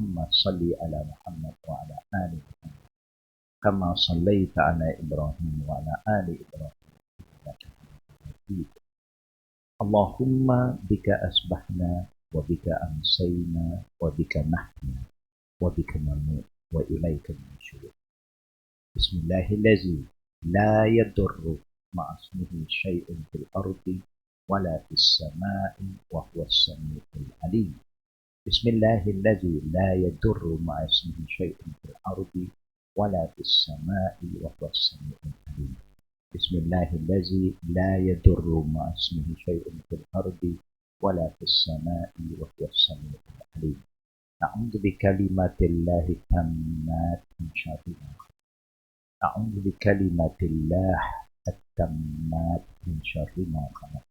اللهم صل على محمد وعلى آل محمد كما صليت على إبراهيم وعلى آل إبراهيم إنك حميد مجيد. اللهم بك أصبحنا وبك أمسينا وبك نحيا وبك نموت وإليك النشور. بسم الله الذي لا يضر مع اسمه شيء في الأرض ولا في السماء وهو السميع العليم. بسم الله الذي لا يضر مع اسمه شيء في الأرض ولا في السماء وهو السميع العليم. بسم الله الذي لا يضر مع اسمه شيء في الأرض ولا في السماء وهو السميع العليم. أعوذ بكلمات الله التامات من شر ما خلق. أعوذ بكلمات الله التامات من شر ما خلق.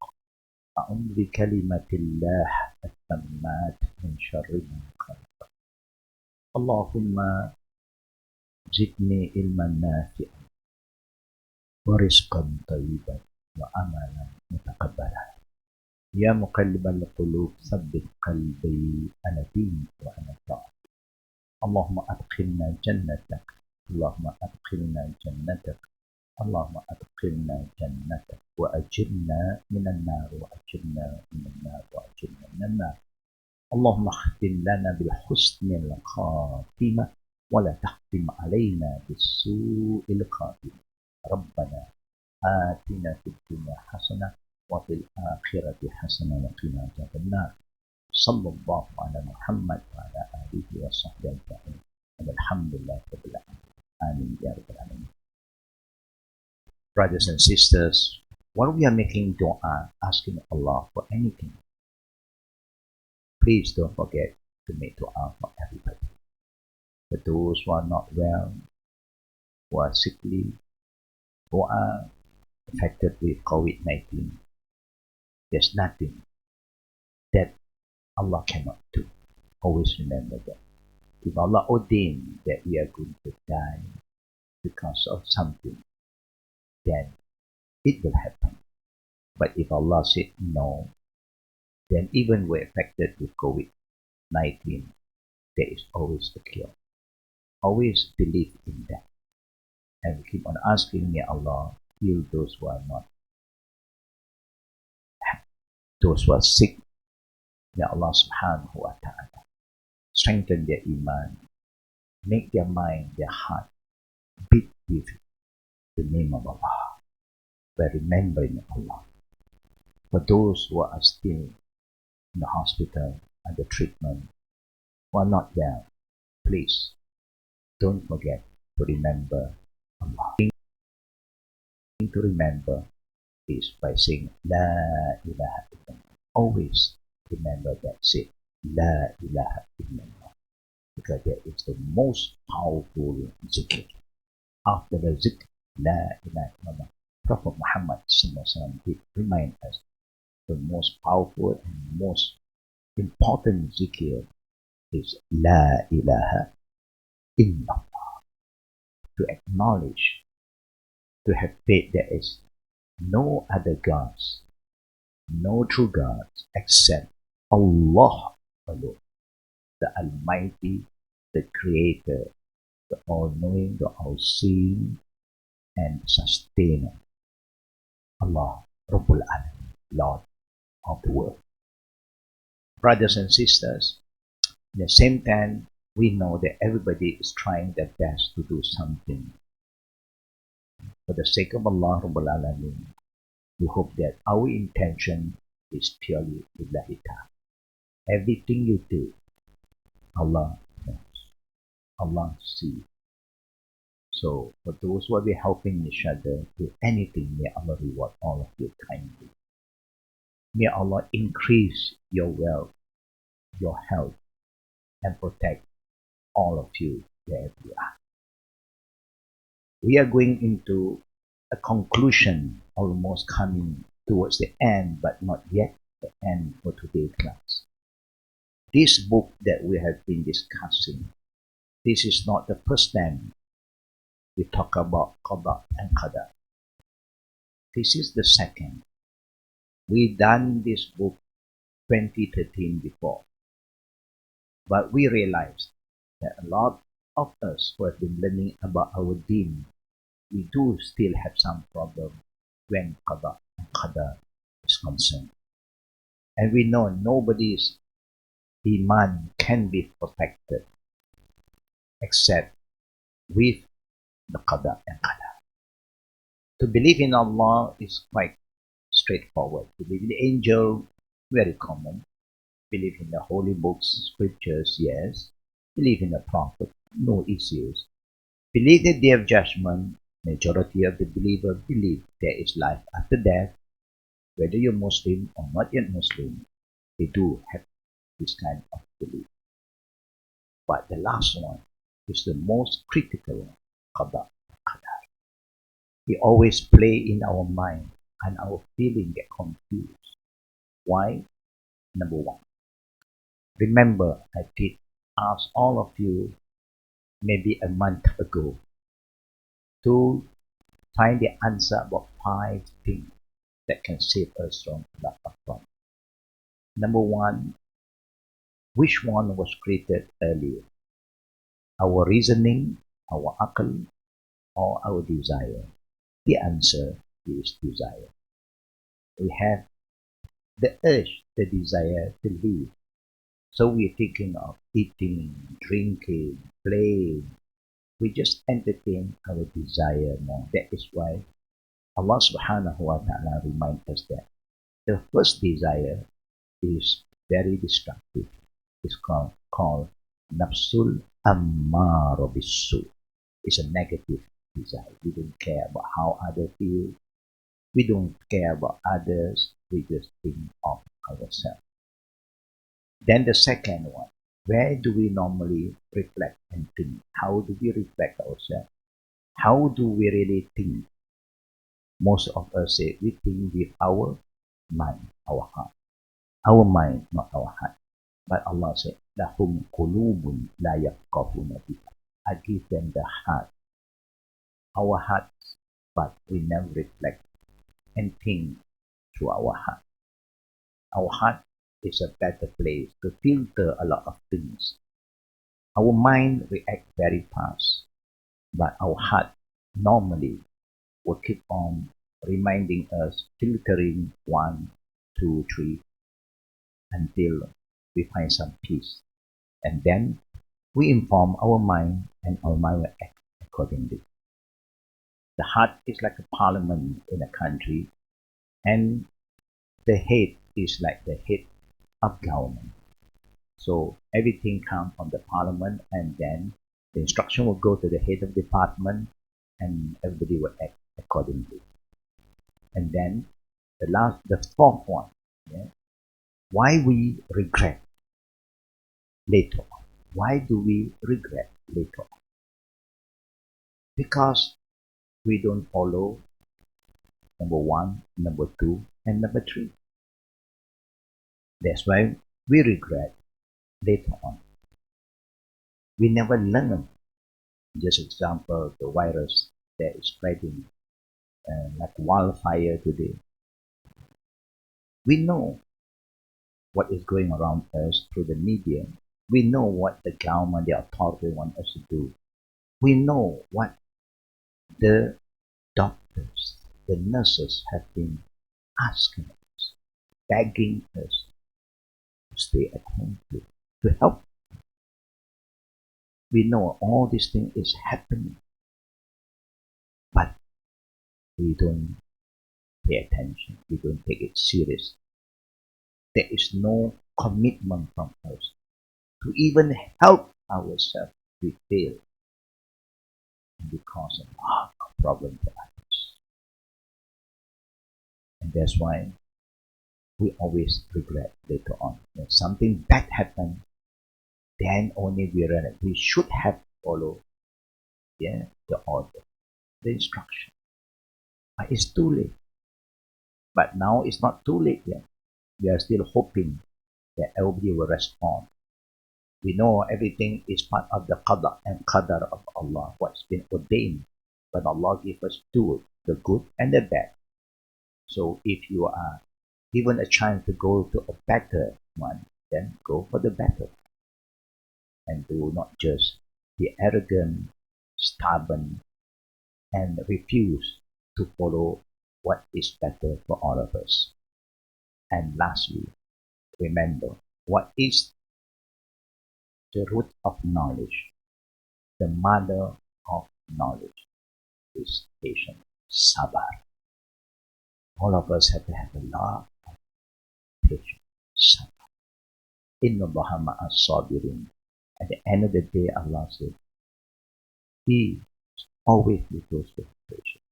أعوذ بكلمات الله التامات من شر ما خلق. اللهم زدني علما نافعا ورزقا طيبا وعملا متقبلا. يا مقلب القلوب ثبت قلبي على دينك وعلى طاعتك. اللهم أدخلنا جنتك. اللهم أدخلنا جنتك. اللهم أدخلنا جنتك وأجرنا من النار وأجرنا من النار وأجرنا من النار. اللهم اختم لنا بالحسن الخاتمة ولا تختم علينا بالسوء الخاتمة. ربنا آتنا في الدنيا حسنة وفي الآخرة حسنة وقنا عذاب النار. صلى الله على محمد وعلى آله وصحبه أجمعين. الحمد لله رب العالمين. آمين يا رب العالمين. Brothers and sisters, when we are making dua, asking Allah for anything, please don't forget to make dua for everybody. For those who are not well, who are sickly, who are affected with COVID-19, there's nothing that Allah cannot do. Always remember that. If Allah ordained that we are going to die because of something, then it will happen. But if Allah said no, then even we're affected with COVID-19, there is always a cure. Always believe in that. And we keep on asking, may Allah heal those who are not, those who are sick. May Allah subhanahu wa ta'ala strengthen their iman, make their mind, their heart beat with the name of Allah, by remembering Allah. For those who are still in the hospital under treatment, who are not well, please don't forget to remember Allah. To remember is by saying La ilaha illallah. Always remember that, say La ilaha illallah, because that is the most powerful zikr. After the zikr La ilaha illallah, Prophet Muhammad did remind us the most powerful and most important zikr is La ilaha illallah. To acknowledge, to have faith there is no other gods, no true gods except Allah alone, the Almighty, the Creator, the All-Knowing, the All-Seeing, and Sustainer. Allah, Rabbul Alamin, Lord of the world. Brothers and sisters, at the same time, we know that everybody is trying their best to do something. For the sake of Allah Rabbul Alamin, we hope that our intention is purely Lillahi ta'ala. Everything you do, Allah knows, Allah sees. So for those who will be helping each other do anything, may Allah reward all of you kindly. May Allah increase your wealth, your health, and protect all of you wherever you are. We are going into a conclusion, almost coming towards the end, but not yet the end for today's class. This book that we have been discussing, this is not the first time we talk about Qada and Qadr. This is the second. We done this book 2013 before, but we realized that a lot of us who have been learning about our deen, we do still have some problem when Qada and Qadar is concerned. And we know nobody's iman can be protected except with the Qada and Qadar. To believe in Allah is quite straightforward. To believe in the angel, very common. Believe in the holy books, scriptures, yes. Believe in the prophet, no issues. Believe the day of judgment, majority of the believers believe there is life after death. Whether you're Muslim or not yet Muslim, they do have this kind of belief. But the last one is the most critical one, Qada. We always play in our mind and our feeling get confused. Why? Number one, remember I did ask all of you maybe a month ago to find the answer about 5 things that can save us from that problem. Number one, which one was created earlier? Our reasoning, our akal, or our desire? The answer is desire. We have the urge, the desire to live. So we're thinking of eating, drinking, playing. We just entertain our desire more. That is why Allah subhanahu wa ta'ala reminds us that the first desire is very destructive. It's called nafsul ammara bisu. It's a negative desire. We don't care about how others feel. We don't care about others. We just think of ourselves. Then the second one, where do we normally reflect and think? How do we reflect ourselves? How do we really think? Most of us say we think with our mind, our heart. Our mind, not our heart. But Allah said, Lahum qulubun la yafqahuna biha. I give them the heart, our hearts, but we never reflect and think through our heart. Our heart is a better place to filter a lot of things. Our mind reacts very fast, but our heart normally will keep on reminding us, filtering 1, 2, 3, until we find some peace. And then we inform our mind, and our mind will act accordingly. The heart is like a parliament in a country, and the head is like the head of government. So everything comes from the parliament, and then the instruction will go to the head of department, and everybody will act accordingly. And then the fourth one, yeah, why we regret later on. Why do we regret later on? Because we don't follow number 1, number 2, and number 3. That's why we regret later on. We never learn. Just example, the virus that is spreading like wildfire today. We know what is going around us through the media. We know what the government, the authority want us to do. We know what the doctors, the nurses have been asking us, begging us to stay at home to help. We know all these things is happening, but we don't pay attention. We don't take it serious. There is no commitment from us to even help ourselves. We fail because of our problem to others. And that's why we always regret later on. When something bad happens, then only we realize we should have followed the order, the instruction. But it's too late. But now it's not too late yet. We are still hoping that everybody will respond. We know everything is part of the Qada and Qadr of Allah, what's been ordained. But Allah gives us two, the good and the bad. So if you are given a chance to go to a better one, then go for the better. and do not just be arrogant, stubborn, and refuse to follow what is better for all of us. And lastly, remember what is the root of knowledge. The mother of knowledge is patience, sabar. All of us have to have a lot of patience, sabar. Inna Allaha ma'as sabirin. At the end of the day, Allah said, He always with those with patience.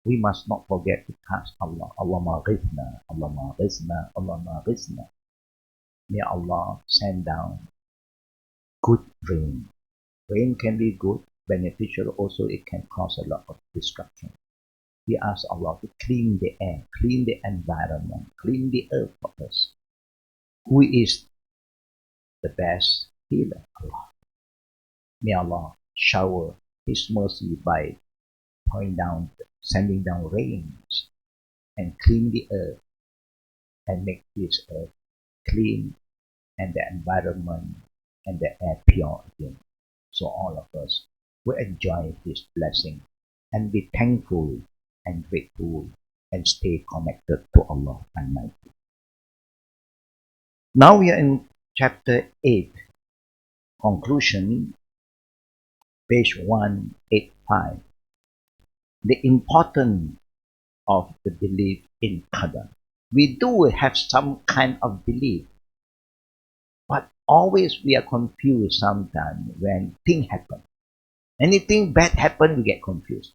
We must not forget to ask Allah, Allahumma ghithna, Allahumma ghithna, Allahumma ghithna. May Allah send down good rain. Rain can be good, beneficial, also it can cause a lot of destruction. We ask Allah to clean the air, clean the environment, clean the earth for us. Who is the best healer? Allah. May Allah shower His mercy by sending down rains and clean the earth and make this earth clean and the environment and the air pure again. So all of us will enjoy His blessing and be thankful and grateful and stay connected to Allah Almighty. Now we are in chapter 8, conclusion, page 185. The importance of the belief in Qadr. We do have some kind of belief, but always we are confused sometimes when things happen. Anything bad happen, we get confused.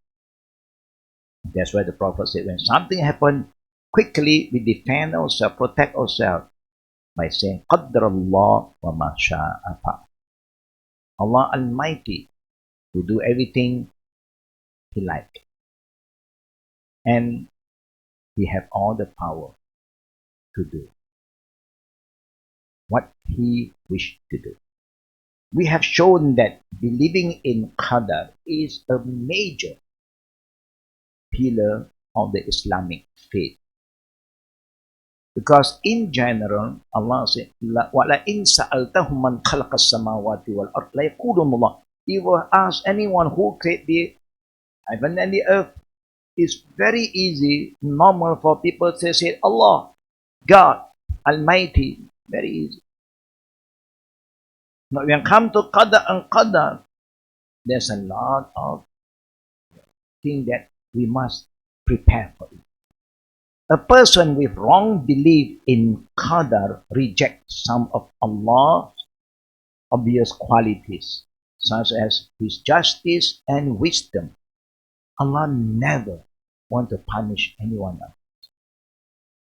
That's why the Prophet said, when something happens, quickly we defend ourselves, protect ourselves by saying, Qadr Allah wa ma sha'a fa'al. Allah Almighty will do everything He likes. And He have all the power to do what He wished to do. We have shown that believing in Qadr is a major pillar of the Islamic faith. Because in general, Allah said, وَلَئِنْ سَأَلْتَهُمْ مَنْ خَلَقَ السَّمَاوَاتِ وَالْأَرْضِ لَيَقُولُنَّ اللَّهُ. If you ask anyone who created the heaven and the earth, it's very easy, normal for people to say, Allah, God, Almighty, very easy. But when it comes to Qadr and Qadr, there's a lot of things that we must prepare for it. A person with wrong belief in Qadr rejects some of Allah's obvious qualities, such as His justice and wisdom. Allah never wants to punish anyone else.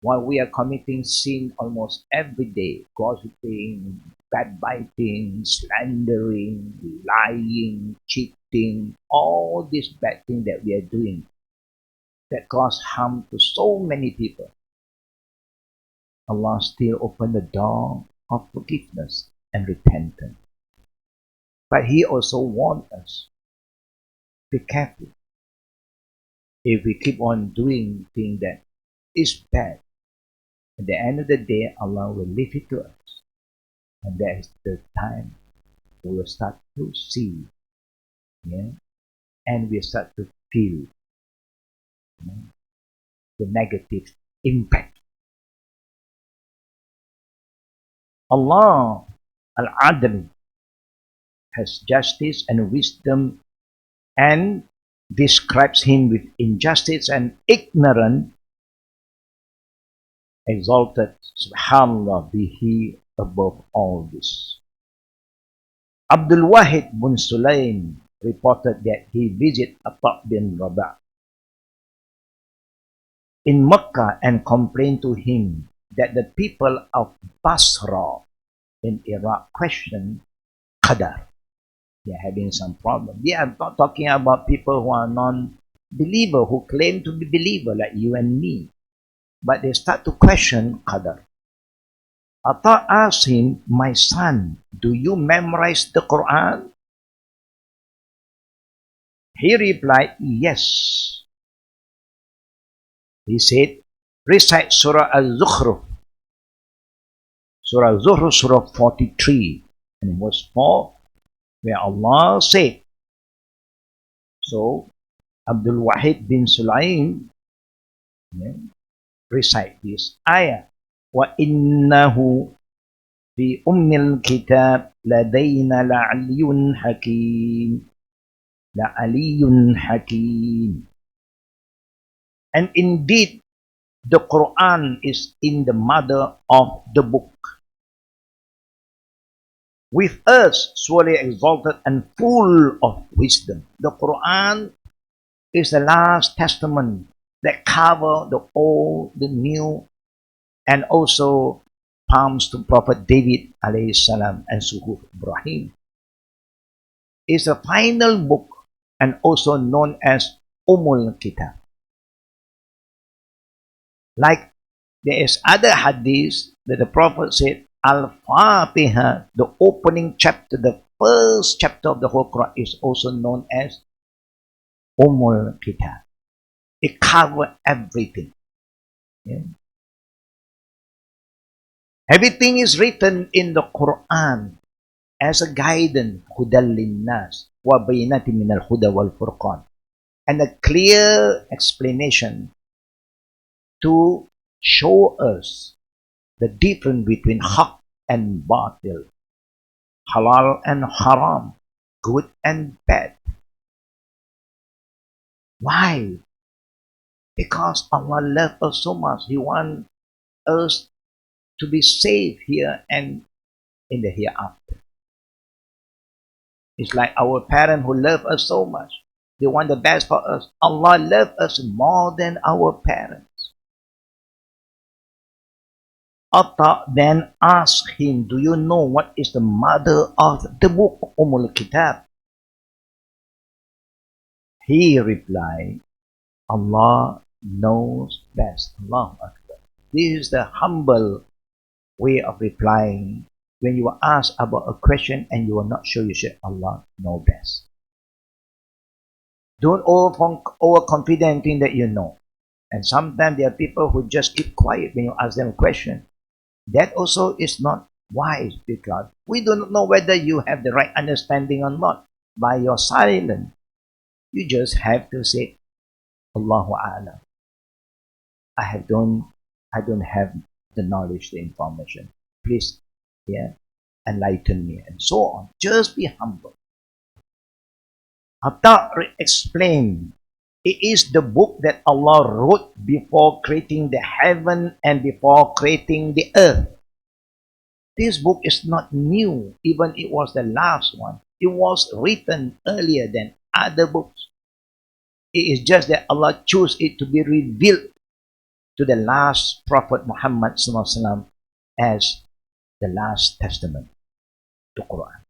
While we are committing sin almost every day, gossiping, backbiting, slandering, lying, cheating, all these bad things that we are doing that cause harm to so many people, Allah still opened the door of forgiveness and repentance. But He also warned us, be careful. If we keep on doing things that is bad, at the end of the day, Allah will leave it to us. And that is the time we will start to see, and we start to feel the negative impact. Allah Al-Adl has justice and wisdom and describes Him with injustice and ignorance. Exalted, subhanallah, be He above all this. Abdul Wahid bin Sulaim reported that he visited Atta bin Rabah in Mecca and complained to him that the people of Basra in Iraq question Qadr. They are having some problem. We are not talking about people who are non-believer, who claim to be believer like you and me. But they start to question Qadr. Atta asked him, my son, do you memorize the Quran? He replied, yes. He said, recite Surah Al-Zukhruf. Surah Al-Zukhruf, Surah 43 And verse 4, where Allah said, so Abdul Wahid bin Sulaim recite this ayah. وَإِنَّهُ فِي أُمِّ الْكِتَابِ لَدَيْنَا لَعَلِيٌّ حَكِيمٌ لَعَلِيٌّ حَكِيمٌ. And indeed, the Quran is in the mother of the book. With us, surely exalted and full of wisdom. The Quran is the last testament that covers the Old, the New, and also palms to Prophet David alayhi salam and Suhuf Ibrahim. It's the final book and also known as Kitab. Like there is other hadith that the Prophet said, Al-Fatiha, the opening chapter, the first chapter of the whole Quran is also known as Kitab. It covers everything. Yeah. Everything is written in the Quran as a guidance, hudal linnas wa bayinati min al-huda wal furqan, and a clear explanation to show us the difference between haq and batil, halal and haram, good and bad. Why? Because Allah loves us so much. He wants us to be safe here and in the hereafter. It's like our parents who love us so much. They want the best for us. Allah loves us more than our parents. Atta then asked him, do you know what is the mother of the book, Kitab? He replied, Allah knows best. Allahu Akbar. This is the humble way of replying. When you are asked about a question and you are not sure, you say, Allah knows best. Don't overconfident think that you know. And sometimes there are people who just keep quiet when you ask them a question. That also is not wise, because we do not know whether you have the right understanding or not. By your silence, you just have to say, Allahu A'lam. I don't have the knowledge, the information. Please, enlighten me, and so on. Just be humble. Atta explained, it is the book that Allah wrote before creating the heaven and before creating the earth. This book is not new, even it was the last one. It was written earlier than other books. It is just that Allah chose it to be revealed to the last Prophet Muhammad SAW as the last testament, the Quran.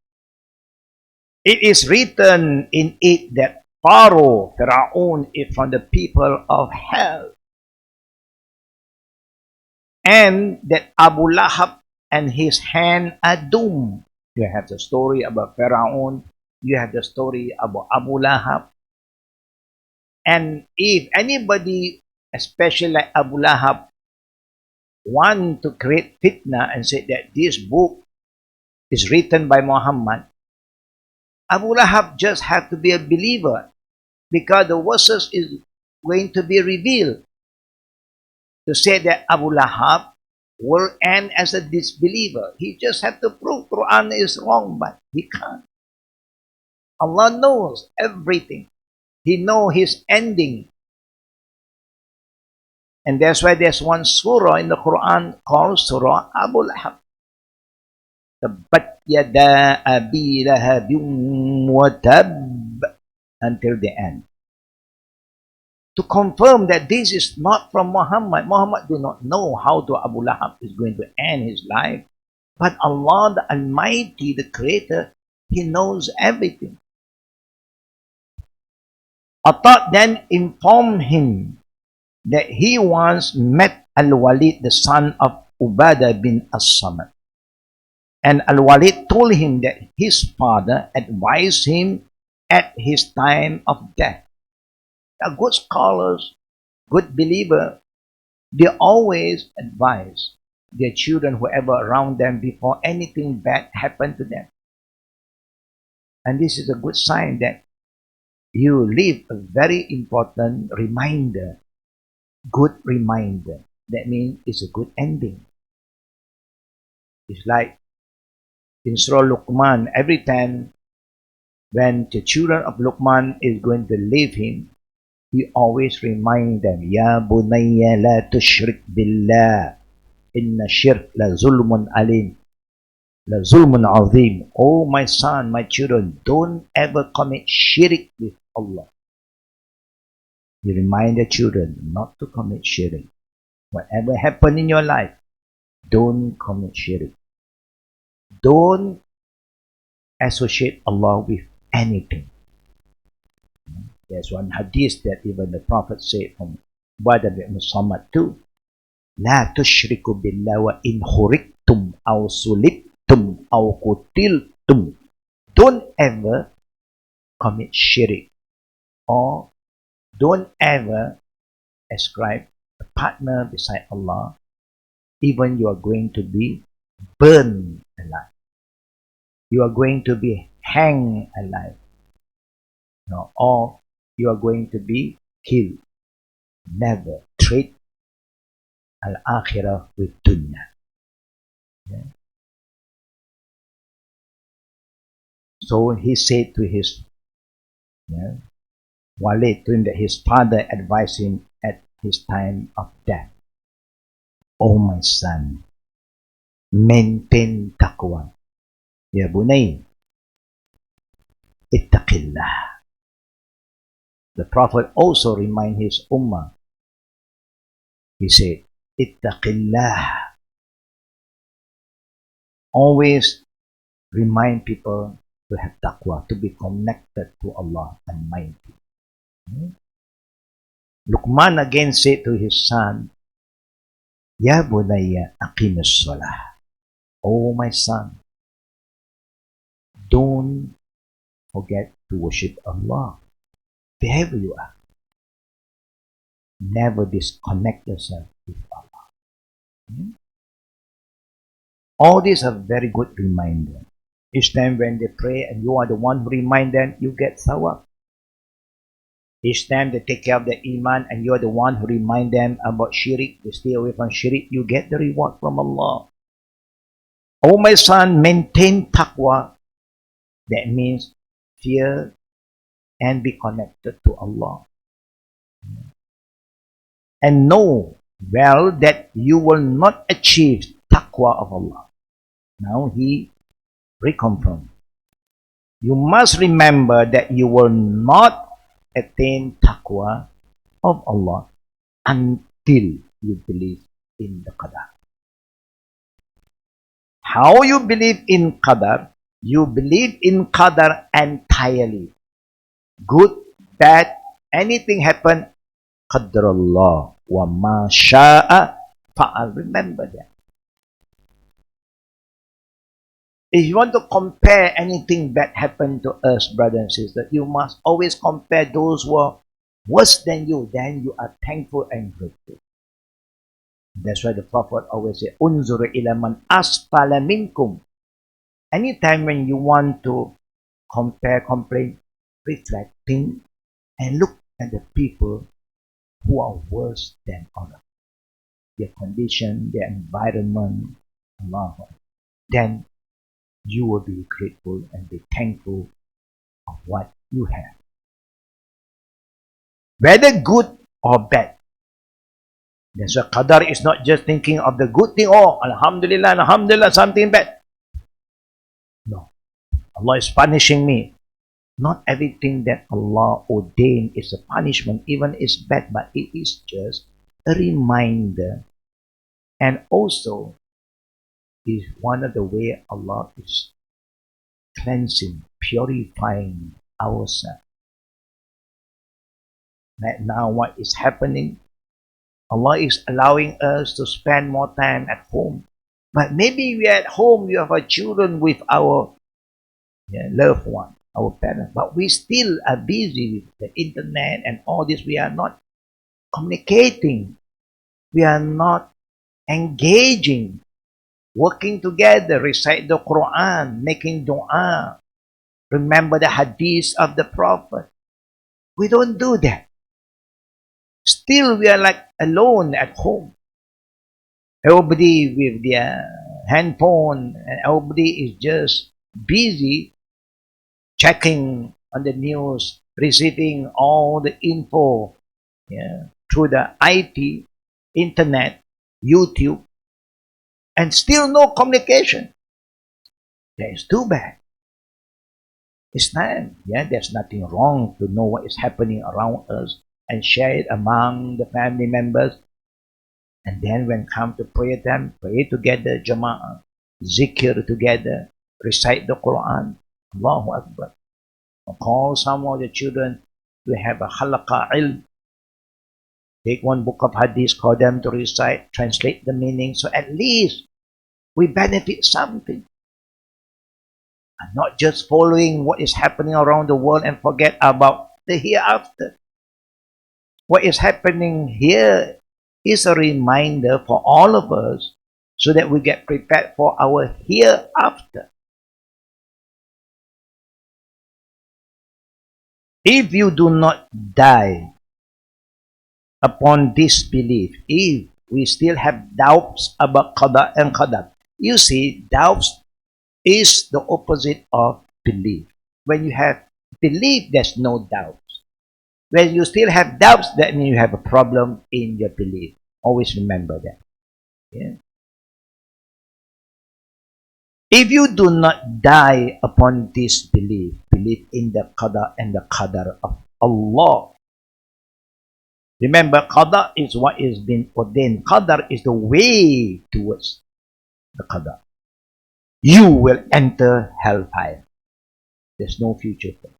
It is written in it that Pharaoh is from the people of hell, and that Abu Lahab and his hand are doomed. You have the story about Pharaoh, you have the story about Abu Lahab. And if anybody, especially like Abu Lahab, want to create fitna and say that this book is written by Muhammad, Abu Lahab just have to be a believer, because the verses is going to be revealed to say that Abu Lahab will end as a disbeliever. He just have to prove Quran is wrong, but he can't. Allah knows everything. He knows his ending. And that's why there's one surah in the Quran called Surah Abu Lahab. Tabbat yada abi lahabin wa tab, until the end. To confirm that this is not from Muhammad. Muhammad do not know how to Abu Lahab is going to end his life. But Allah, the Almighty, the Creator, He knows everything. Atta then informed him that he once met Al-Walid, the son of Ubadah bin As-Samad. And Al-Walid told him that his father advised him at his time of death. A good scholars, good believer, they always advise their children, whoever around them, before anything bad happened to them. And this is a good sign that you leave a very important reminder, good reminder. That means it's a good ending. It's like in Surah Luqman, every time when the children of Luqman is going to leave him, he always remind them, Ya bunayya la tushrik billah, inna shirk la zulmun alim, la zulmun azim. Oh my son, my children, don't ever commit shirk with Allah. He remind the children not to commit shirk. Whatever happen in your life, don't commit shirk. Don't associate Allah with anything. There's one hadith that even the Prophet said from Qadr Muhammad too. La tushriku billah wa in khuriktum aw sulibtum aw qutiltum. Don't ever commit shirk, or don't ever ascribe a partner beside Allah, even you are going to be burned alive. You are going to be hanged alive. No, or you are going to be killed. Never treat al-akhirah with dunya. Yeah. So he said to his Walid, to him, that his father advised him at his time of death. Oh my son, maintain taqwa. Ya bunay, ittaqillah. The Prophet also reminded his ummah. He said, ittaqillah. Always remind people to have taqwa, to be connected to Allah Almighty. Luqman again said to his son, Ya bunayya aqimus salah. Oh my son, don't forget to worship Allah. Wherever you are, never disconnect yourself with Allah. All these are very good reminder. Each time when they pray and you are the one who remind them, you get thawab. Each time they take care of the iman and you are the one who remind them about shirk, they stay away from shirk, you get the reward from Allah. Oh my son, maintain taqwa. That means fear and be connected to Allah. And know well that you will not achieve taqwa of Allah. Now he reconfirmed. You must remember that you will not attain taqwa of Allah until you believe in the Qadr. How you believe in Qadr? You believe in Qadr entirely. Good, bad, anything happen, Qadrallah wa ma sha'a fa'al. Remember that. If you want to compare anything bad happened to us, brothers and sisters, you must always compare those who are worse than you. Then you are thankful and grateful. That's why the Prophet always said, Unzur ila man asfala minkum. Anytime when you want to compare, complain, reflecting, and look at the people who are worse than others. Their condition, their environment, Allah. Then you will be grateful and be thankful of what you have. Whether good or bad. That's why Qadar is not just thinking of the good thing, oh, Alhamdulillah, Alhamdulillah, something bad. No. Allah is punishing me. Not everything that Allah ordained is a punishment, even is bad, but it is just a reminder. And also is one of the way Allah is cleansing, purifying ourselves. Right now what is happening, Allah is allowing us to spend more time at home. But maybe we are at home, we have our children with our loved one, our parents, but we still are busy with the internet and all this. We are not communicating. We are not engaging, working together, recite the Quran, making dua, remember the hadith of the Prophet. We don't do that. Still, we are like alone at home. Everybody with their handphone, and everybody is just busy checking on the news, receiving all the info, yeah, through the IT, internet, YouTube, and still no communication. That is too bad. It's time. Yeah, there's nothing wrong to know what is happening around us and share it among the family members. And then when come to prayer time, pray together, jama'ah, zikr together, recite the Quran, Allahu Akbar. Or call some of the children to have a halaqah ilm. Take one book of hadith, call them to recite, translate the meaning, so at least we benefit something. And not just following what is happening around the world and forget about the hereafter. What is happening here is a reminder for all of us so that we get prepared for our hereafter. If you do not die upon this belief, if we still have doubts about Qada and Qadr, you see, doubts is the opposite of belief. When you have belief, there's no doubts. When you still have doubts, that means you have a problem in your belief. Always remember that. Yeah. If you do not die upon this belief, belief in the Qada and the Qadr of Allah. Remember, Qada is what is been ordained. Qadr is the way towards the Qadr. You will enter hellfire. There's no future for it.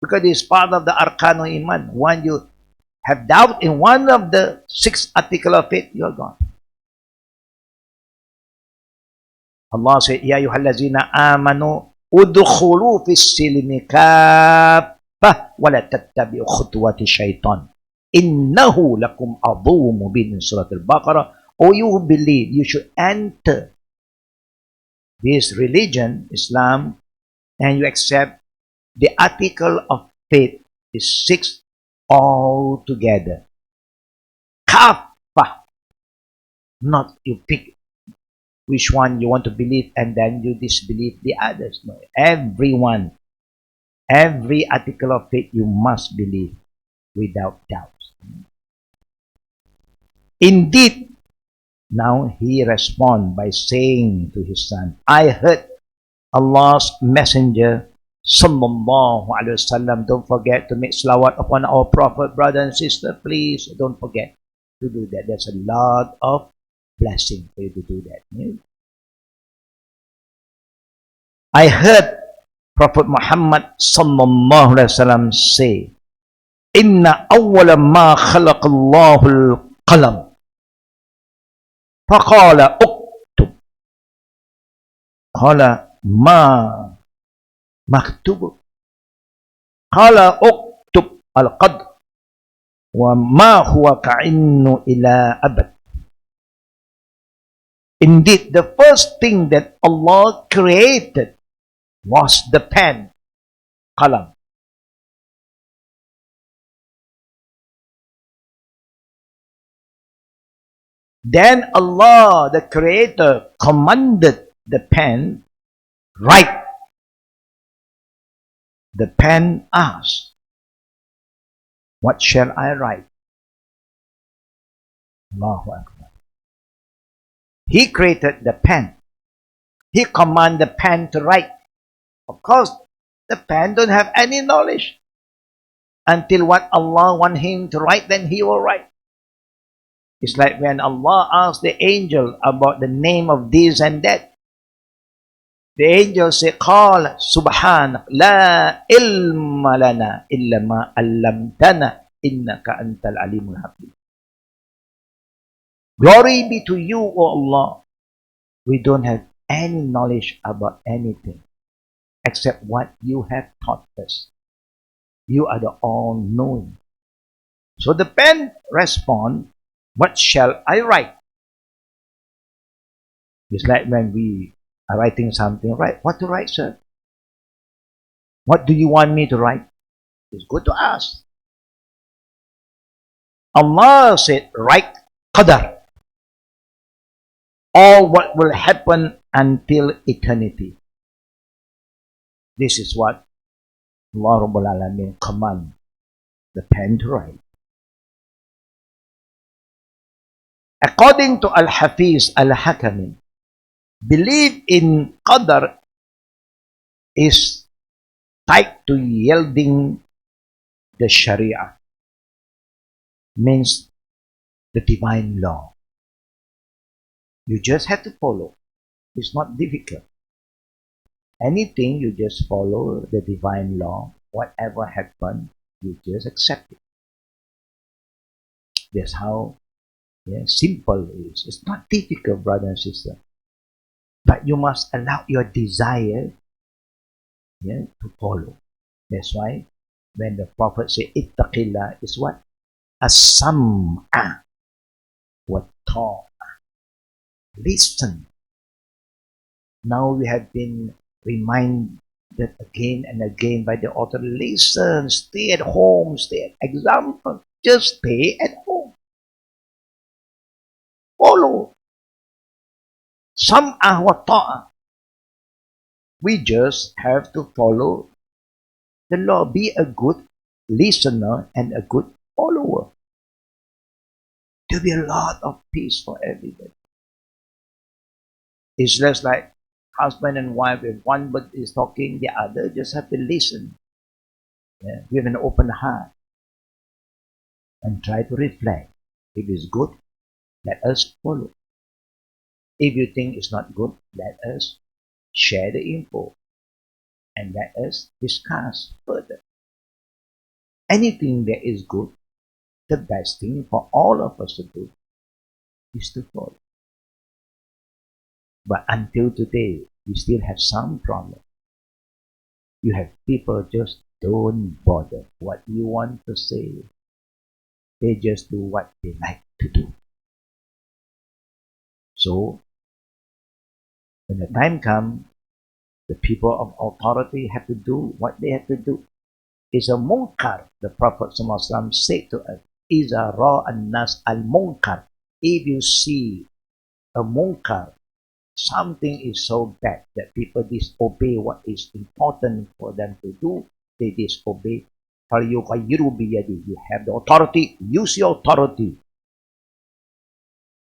Because it's part of the Arkanul Iman. When you have doubt in one of the 6 articles of faith, you're gone. Allah said, Ya ayyuhallazina amanu udkhulu fis silmi kaffah wa la tattabi'u khutuwati syaitan. Innahu lakum aduwwun mubin in Surah Al-Baqarah. Oh, you who believe, you should enter this religion, Islam, and you accept the article of faith is 6 all together. Kaffah. Not you pick which one you want to believe and then you disbelieve the others. No, everyone, every article of faith you must believe without doubt. Indeed, now he responds by saying to his son, I heard Allah's messenger Sallallahu Alaihi Wasallam. Don't forget to make salawat upon our Prophet, brother and sister. Please don't forget to do that. There's a lot of blessing for you to do that. I heard Prophet Muhammad Sallallahu Alaihi Wasallam say, Inna awwala ma khalaqallahu al-qalam. Faqala uktub. Qala ma maktubu. Qala uktub al-qadr. Wa ma huwa ka'innu ila abad. Indeed, the first thing that Allah created was the pen, qalam. Then Allah, the Creator, commanded the pen, write. The pen asked, what shall I write? Allahu Akbar. He created the pen. He commanded the pen to write. Of course, the pen don't have any knowledge. Until what Allah want him to write, then he will write. It's like when Allah asked the angel about the name of this and that. The angel said, Qala subhanak la ilma lana illa ma allamtana innaka antal alimul hakim. Glory be to you, O Allah. We don't have any knowledge about anything except what you have taught us. You are the all-knowing. So the pen responds, what shall I write? It's like when we are writing something, right? What to write, sir? What do you want me to write? It's good to ask. Allah said, write Qadr. All what will happen until eternity. This is what Allah Rabbul Alamin command the pen to write. According to Al-Hafiz Al-Hakami, belief in Qadr is tied to yielding the Sharia, means the divine law. You just have to follow. It's not difficult. Anything, you just follow the divine law. Whatever happens, you just accept it. That's how simple it is. It's not difficult, brother and sister. But you must allow your desire to follow. That's why when the Prophet said, Ittaqillah is what? As-sam'a wa ta'a. Listen. Now we have been reminded again and again by the author, listen, stay at home, stay at example, just stay at home. Follow. Sam'a wa ta'a. We just have to follow the law. Be a good listener and a good follower. There'll be a lot of peace for everybody. It's just like husband and wife. If one is talking, the other just have to listen with an open heart and try to reflect. If it's good, let us follow. If you think it's not good, let us share the info and let us discuss further. Anything that is good, the best thing for all of us to do is to follow. But until today, we still have some problem. You have people just don't bother what you want to say. They just do what they like to do. So, when the time comes, the people of authority have to do what they have to do. It's a munkar. The Prophet ﷺ said to us, Iza ra'an nas al-munkar. If you see a munkar, something is so bad that people disobey what is important for them to do, they disobey. You have the authority, use your authority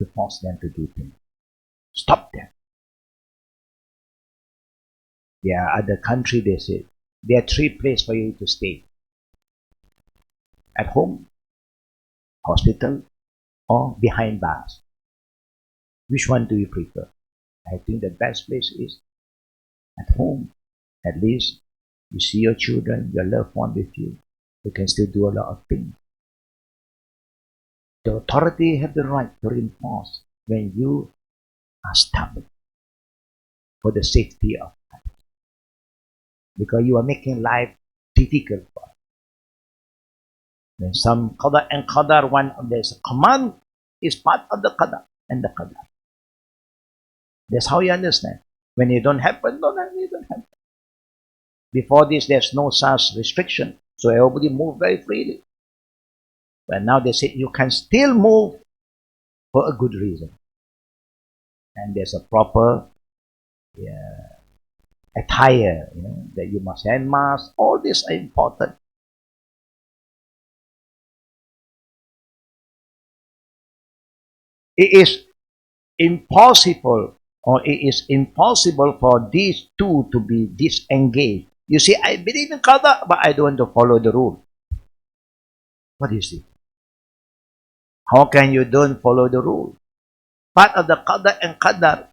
to force them to do things. Stop them. There are other countries, they say, there are 3 places for you to stay. At home, hospital, or behind bars. Which one do you prefer? I think the best place is at home. At least you see your children, your loved one with you. You can still do a lot of things. The authority have the right to reinforce when you are stubborn for the safety of others. Because you are making life difficult for us. When some Qada and Qadar, one of this command is part of the Qada and the Qadar. That's how you understand. When it don't happen, it don't happen. Before this, there's no such restriction. So everybody move very freely. But now they say you can still move for a good reason. And there's a proper attire, that you must wear mask. All these are important. It is impossible, or it is impossible for these two to be disengaged. You see, I believe in Qada, but I don't want to follow the rule. What do you see? How can you don't follow the rule? Part of the Qada and Qadar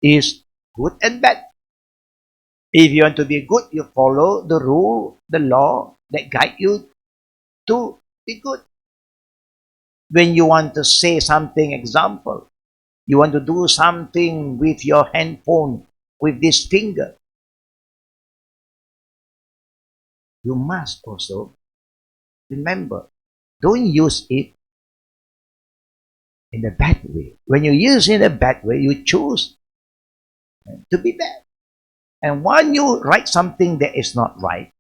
is good and bad. If you want to be good, you follow the rule, the law that guide you to be good. When you want to say something, example, you want to do something with your handphone, with this finger, you must also remember, don't use it in a bad way. When you use it in a bad way, you choose to be bad. And when you write something that is not right,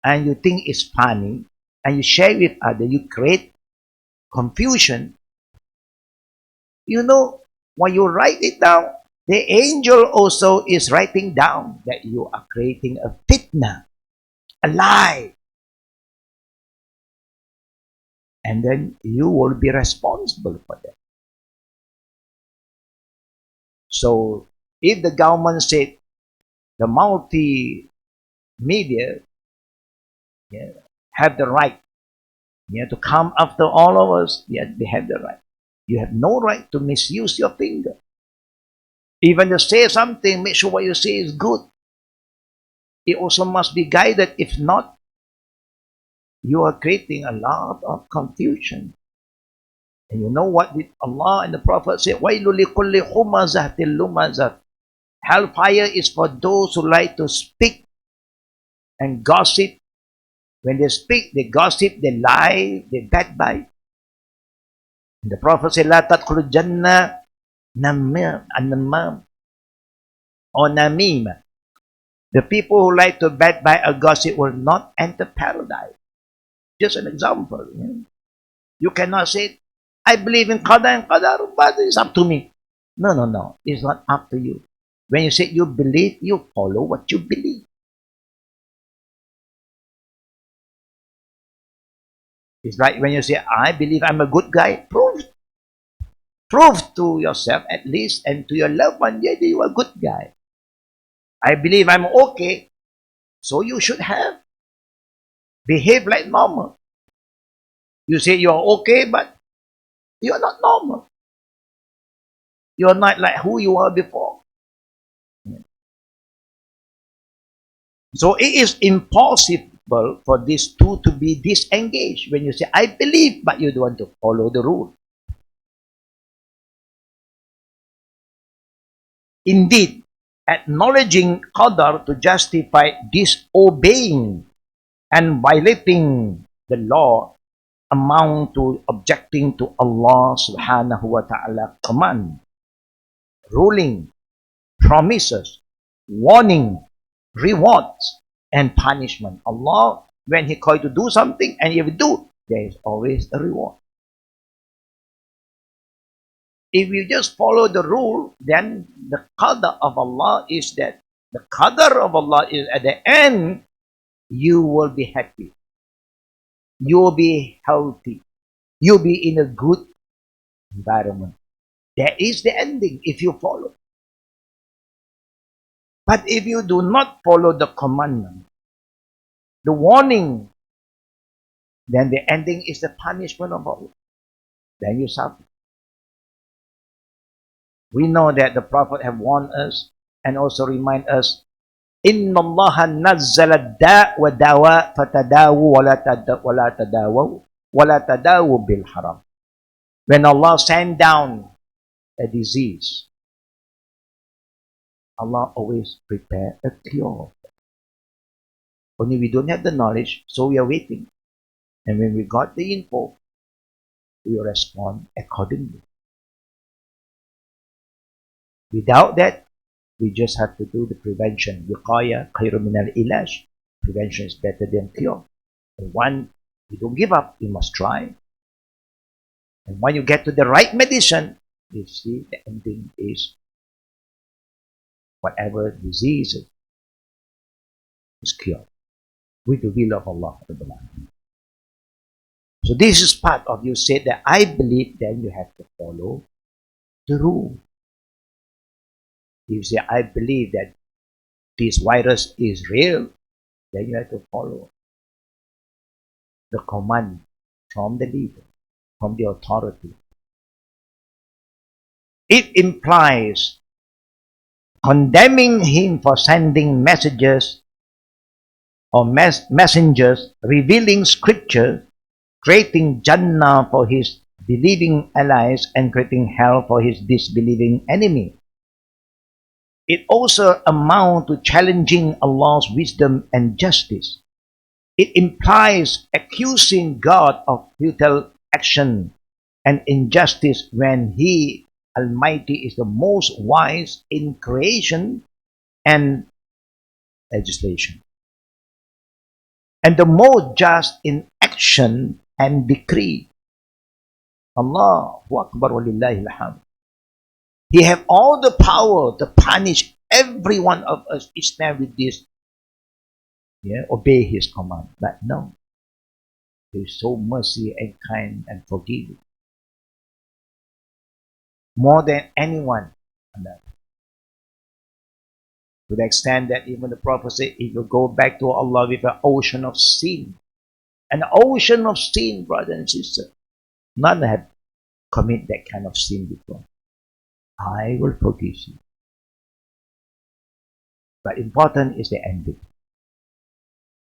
and you think it's funny, and you share with others, you create confusion. You know, when you write it down, the angel also is writing down that you are creating a fitna, a lie. And then you will be responsible for that. So if the government said the multimedia have the right to come after all of us, they have the right. You have no right to misuse your finger. Even to say something, make sure what you say is good. It also must be guided. If not, you are creating a lot of confusion. And you know what did Allah and the Prophet say? وَيْلُ لِكُلِّ خُمَزَةٍ لُمَزَةٍ. Hellfire is for those who like to speak and gossip. When they speak, they gossip, they lie, they backbite. And the Prophet said, لَا تَدْخُلُ الْجَنَّةَ نَمَّامٍ or namim. The people who like to backbite or gossip will not enter paradise. Just an example. You cannot say, I believe in Qada and Qadr, but it's up to me. No. It's not up to you. When you say you believe, you follow what you believe. It's like when you say, I believe I'm a good guy, prove to yourself at least and to your loved one, that you are a good guy. I believe I'm okay, so you should behave like normal. You say you're okay, but you're not normal. You're not like who you were before. So it is impossible for these two to be disengaged. When you say, I believe, but you don't want to follow the rule. Indeed, acknowledging Qadr to justify disobeying and violating the law amount to objecting to Allah subhanahu wa ta'ala command, ruling, promises, warning, rewards, and punishment. Allah, when He calls you to do something, and if you do, there is always a reward. If you just follow the rule, then the Qadr of Allah is that the Qadr of Allah is at the end, you will be happy. You will be healthy. You'll be in a good environment. That is the ending if you follow. But if you do not follow the commandment, the warning, then the ending is the punishment of Allah. Then you suffer. We know that the Prophet have warned us and also remind us, Inna Allah nazzala da' wa dawa fatadawu wa la tadawu bil haram. When Allah sent down a disease, Allah always prepare a cure. Only we don't have the knowledge, so we are waiting. And when we got the info, we respond accordingly. Without that, we just have to do the prevention. Wiqaya khairu min al-ilaj. Prevention is better than cure. And when you don't give up, you must try. And when you get to the right medicine, you see the ending is whatever disease is cured with the will of Allah. So this is part of you say that I believe, then you have to follow the rule. If you say I believe that this virus is real, then you have to follow the command from the leader, from the authority. It implies condemning him for sending messages or messengers, revealing scripture, creating Jannah for his believing allies and creating hell for his disbelieving enemy. It also amounts to challenging Allah's wisdom and justice. It implies accusing God of futile action and injustice when He, Almighty, is the most wise in creation and legislation, and the most just in action and decree. Allahu Akbar walillahi alhamd. He have all the power to punish every one of us each time with this, obey his command. But no, he is so mercy and kind and forgiving, more than anyone on earth. To the extent that even the Prophet said, if you go back to Allah with an ocean of sin, brother and sister, none have committed that kind of sin before, I will forgive you. But important is the ending.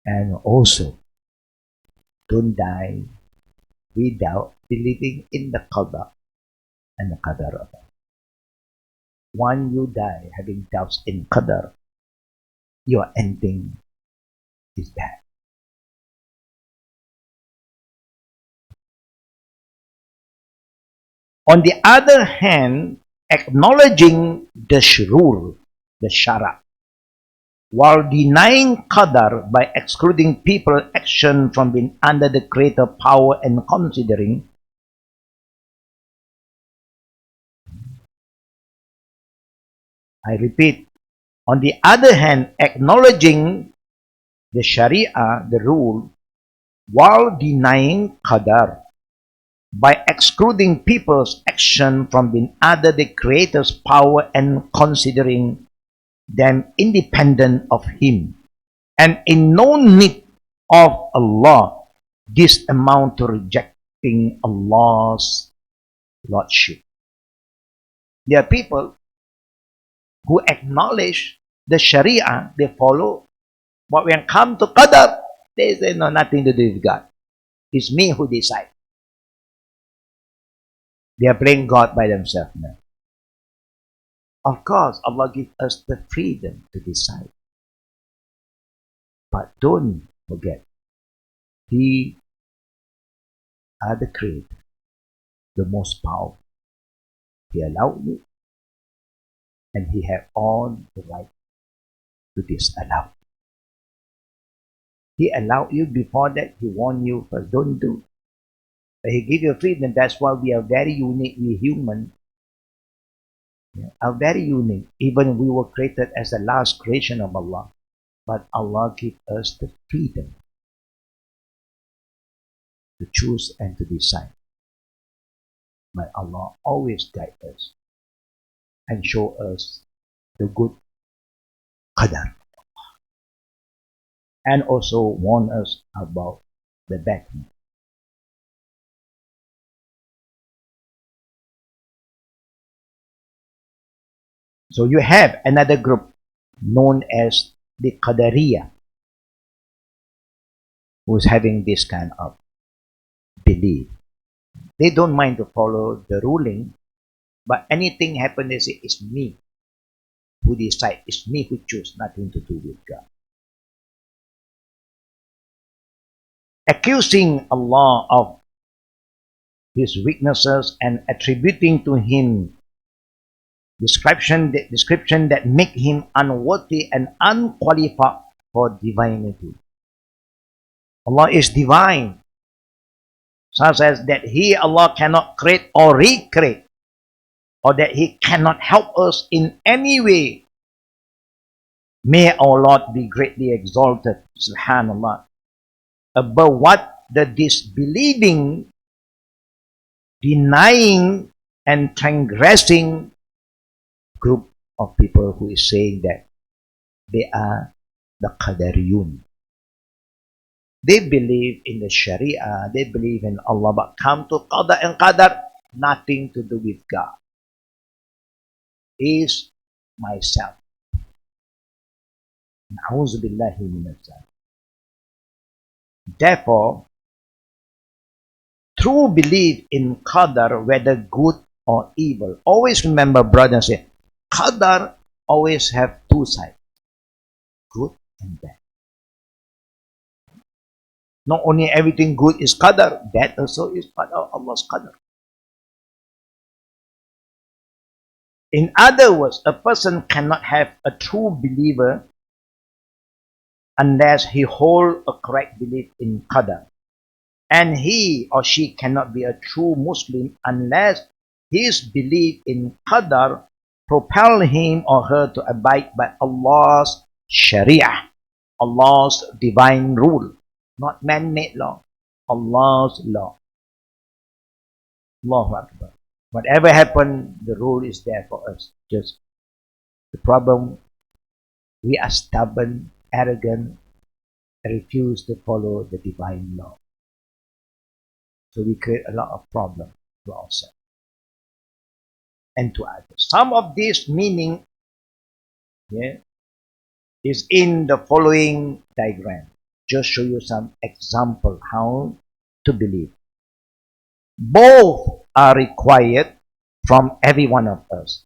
And also, don't die without believing in the Qada and the Qadr of Allah. Once you die having doubts in Qadr, your ending is bad. On the other hand, acknowledging the shurur, the shara, while denying Qadr by excluding people's action from being under the creator power and considering I repeat, on the other hand, acknowledging the Sharia, the rule, while denying Qadr by excluding people's action from being under the creator's power and considering them independent of him and in no need of Allah, this amount to rejecting Allah's lordship. There are people who acknowledge the Sharia, they follow, but when come to Qadr, they say no, nothing to do with God. It's me who decide. They are playing God by themselves now. Of course, Allah gives us the freedom to decide. But don't forget, He are the Creator, the most powerful. He allowed you, and He have all the right to disallow. He allowed you before that, He warned you first, don't do. But He give you freedom. That's why we are very unique. We human are very unique. Even we were created as the last creation of Allah. But Allah gives us the freedom to choose and to decide. May Allah always guide us and show us the good Qadr. And also warn us about the bad thing. So you have another group known as the Qadariyah, who is having this kind of belief. They don't mind to follow the ruling, but anything happen, they say, it's me who decide, it's me who choose, nothing to do with God. Accusing Allah of His weaknesses and attributing to Him description that make Him unworthy and unqualified for divinity. Allah is divine, such as that He, Allah, cannot create or recreate, or that He cannot help us in any way. May our Lord be greatly exalted, subhanallah, above what the disbelieving, denying and transgressing group of people who is saying that they are the Qadariyun. They believe in the Sharia, they believe in Allah, but come to Qada and Qadr, nothing to do with God. Is myself. Na'udzu billahi minaz zalik. Therefore, true belief in Qadr, whether good or evil, always remember, brothers, Qadr always have two sides, good and bad. Not only everything good is Qadr, bad also is part of Allah's Qadr. In other words, a person cannot have a true believer unless he holds a correct belief in Qadr. And he or she cannot be a true Muslim unless his belief in Qadr propel him or her to abide by Allah's Sharia, Allah's divine rule, not man-made law, Allah's law. Allahu Akbar. Whatever happened, the rule is there for us. Just the problem, we are stubborn, arrogant, refuse to follow the divine law. So we create a lot of problems to ourselves and to others. Some of this meaning is in the following diagram. Just show you some example how to believe. Both are required from every one of us.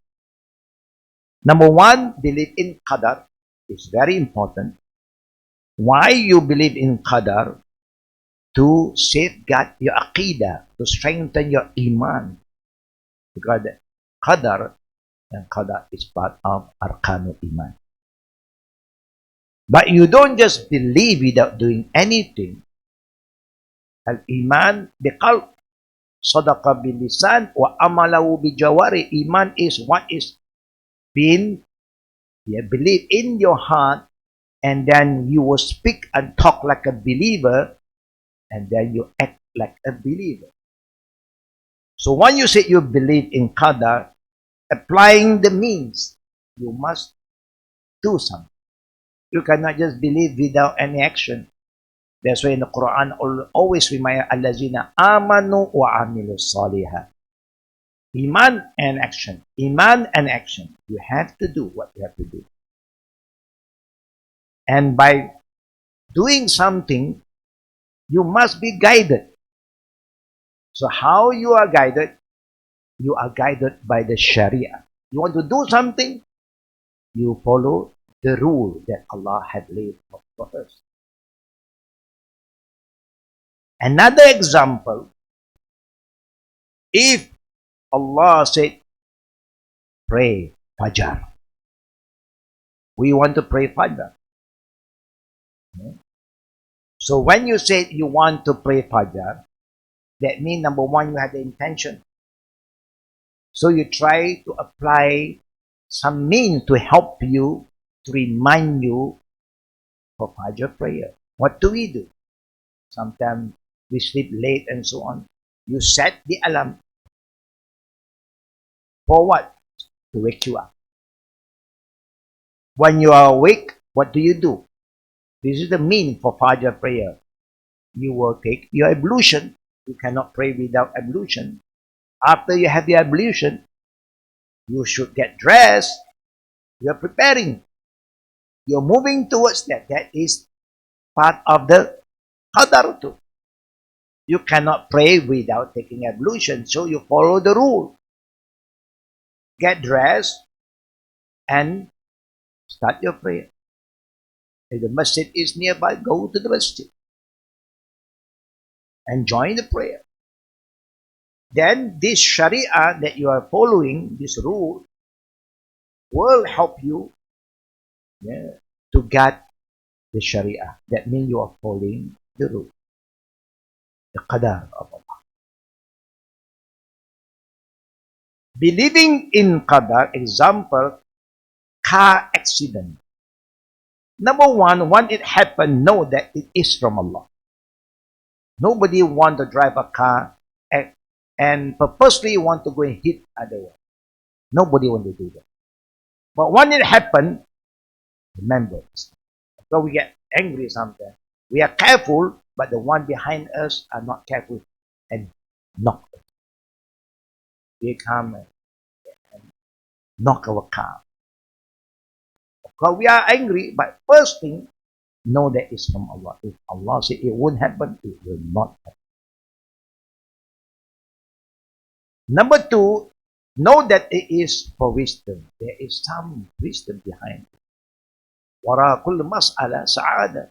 Number one, believe in Qadr is very important. Why you believe in Qadr? To safeguard your aqidah, to strengthen your iman. Because Qadr is part of Arkanul Iman. But you don't just believe without doing anything. Al-Iman biqalb, sadaqa bil-lisan, wa amalahu bijawari. Iman is what is been believed in your heart, and then you will speak and talk like a believer, and then you act like a believer. So when you say you believe in Qadr, applying the means, you must do something. You cannot just believe without any action. That's why in the Quran always remind allazina amanu wa amilu salihah. Iman and action. Iman and action. You have to do what you have to do. And by doing something, you must be guided. So how you are guided? You are guided by the Sharia. You want to do something? You follow the rule that Allah had laid for us. Another example, if Allah said, pray Fajr. We want to pray Fajr. So when you say you want to pray Fajr, that means number one, you have the intention. So you try to apply some means to help you, to remind you for Fajr prayer. What do we do? Sometimes we sleep late and so on. You set the alarm. For what? To wake you up. When you are awake, what do? This is the mean for Fajr prayer. You will take your ablution. You cannot pray without ablution. After you have the ablution, you should get dressed. You are preparing. You're moving towards that. That is part of the Qadr too. You cannot pray without taking ablution, so you follow the rule. Get dressed and start your prayer. If the masjid is nearby, go to the masjid and join the prayer. Then this Sharia that you are following, this rule, will help you to get the Sharia. That means you are following the rule, the Qadar of Allah. Believing in Qadar, example, car accident. Number one, when it happened, know that it is from Allah. Nobody want to drive a car and purposely want to go and hit otherwise. Nobody want to do that. But when it happened, remember, so we get angry sometimes. We are careful, but the one behind us are not careful and knock us. They come and knock our car. Of course, we are angry, but first thing, know that it's from Allah. If Allah said it won't happen, it will not happen. Number two, know that it is for wisdom. There is some wisdom behind it. Wara kull mas'ala sa'ada.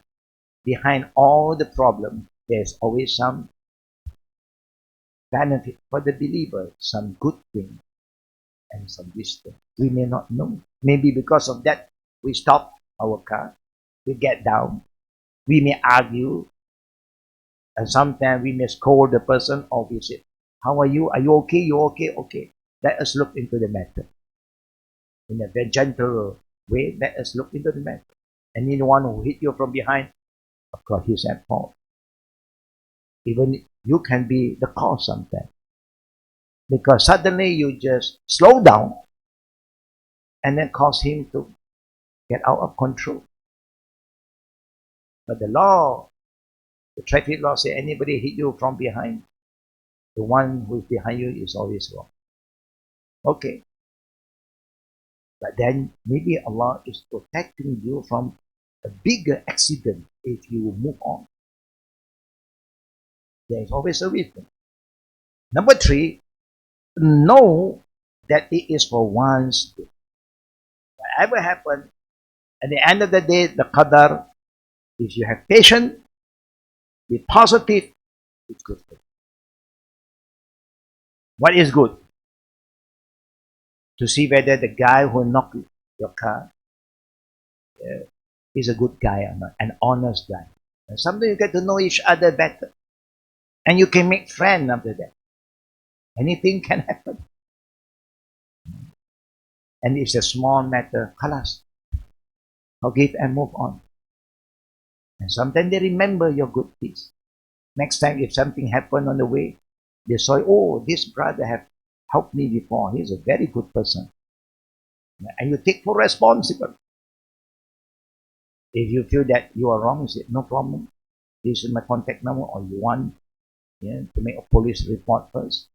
Behind all the problem, there's always some benefit for the believer, some good thing. and some wisdom. We may not know. Maybe because of that, we stop our car, we get down, we may argue, and sometimes we may scold the person, or we say, how are you? Are you okay? You okay? Okay. Let us look into the matter. In a very gentle way, let us look into the matter. And anyone who hit you from behind, of course, he's at fault. Even you can be the cause sometimes. Because suddenly you just slow down and then cause him to get out of control. But the law, the traffic law says anybody hit you from behind, the one who is behind you is always wrong. Okay. But then maybe Allah is protecting you from a bigger accident if you move on. There is always a reason. Number 3, know that it is for one's good. Whatever happens, at the end of the day, the Qadr, if you have patience, be positive, it's good for you. What is good? To see whether the guy who knocked your car is a good guy or not, an honest guy. And sometimes you get to know each other better. And you can make friends after that. Anything can happen. And it's a small matter, khalas. Forgive and move on. And sometimes they remember your good deeds. Next time if something happened on the way, they say, oh, this brother have helped me before. He's a very good person. And you take full responsibility. If you feel that you are wrong, you say, no problem. This is my contact number, or you want to make a police report first.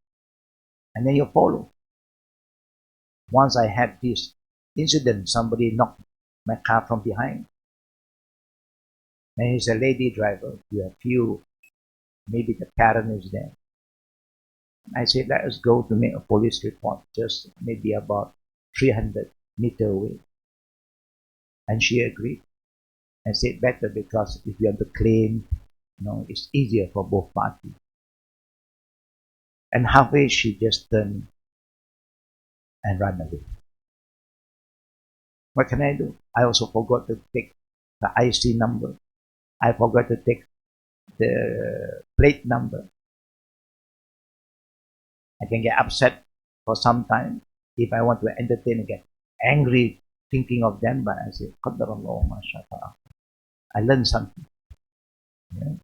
And then you follow. Once I had this incident, somebody knocked my car from behind. And he's a lady driver. You have few, maybe the parent is there. I said, let us go to make a police report, just maybe about 300 meters away. And she agreed. And said better, because if you want to claim, it's easier for both parties. And halfway she just turned and ran away. What can I do? I also forgot to take the IC number. I forgot to take the plate number. I can get upset for some time if I want to entertain and get angry thinking of them, but I say, Qadr Allah, mashallah. I learned something. Yeah.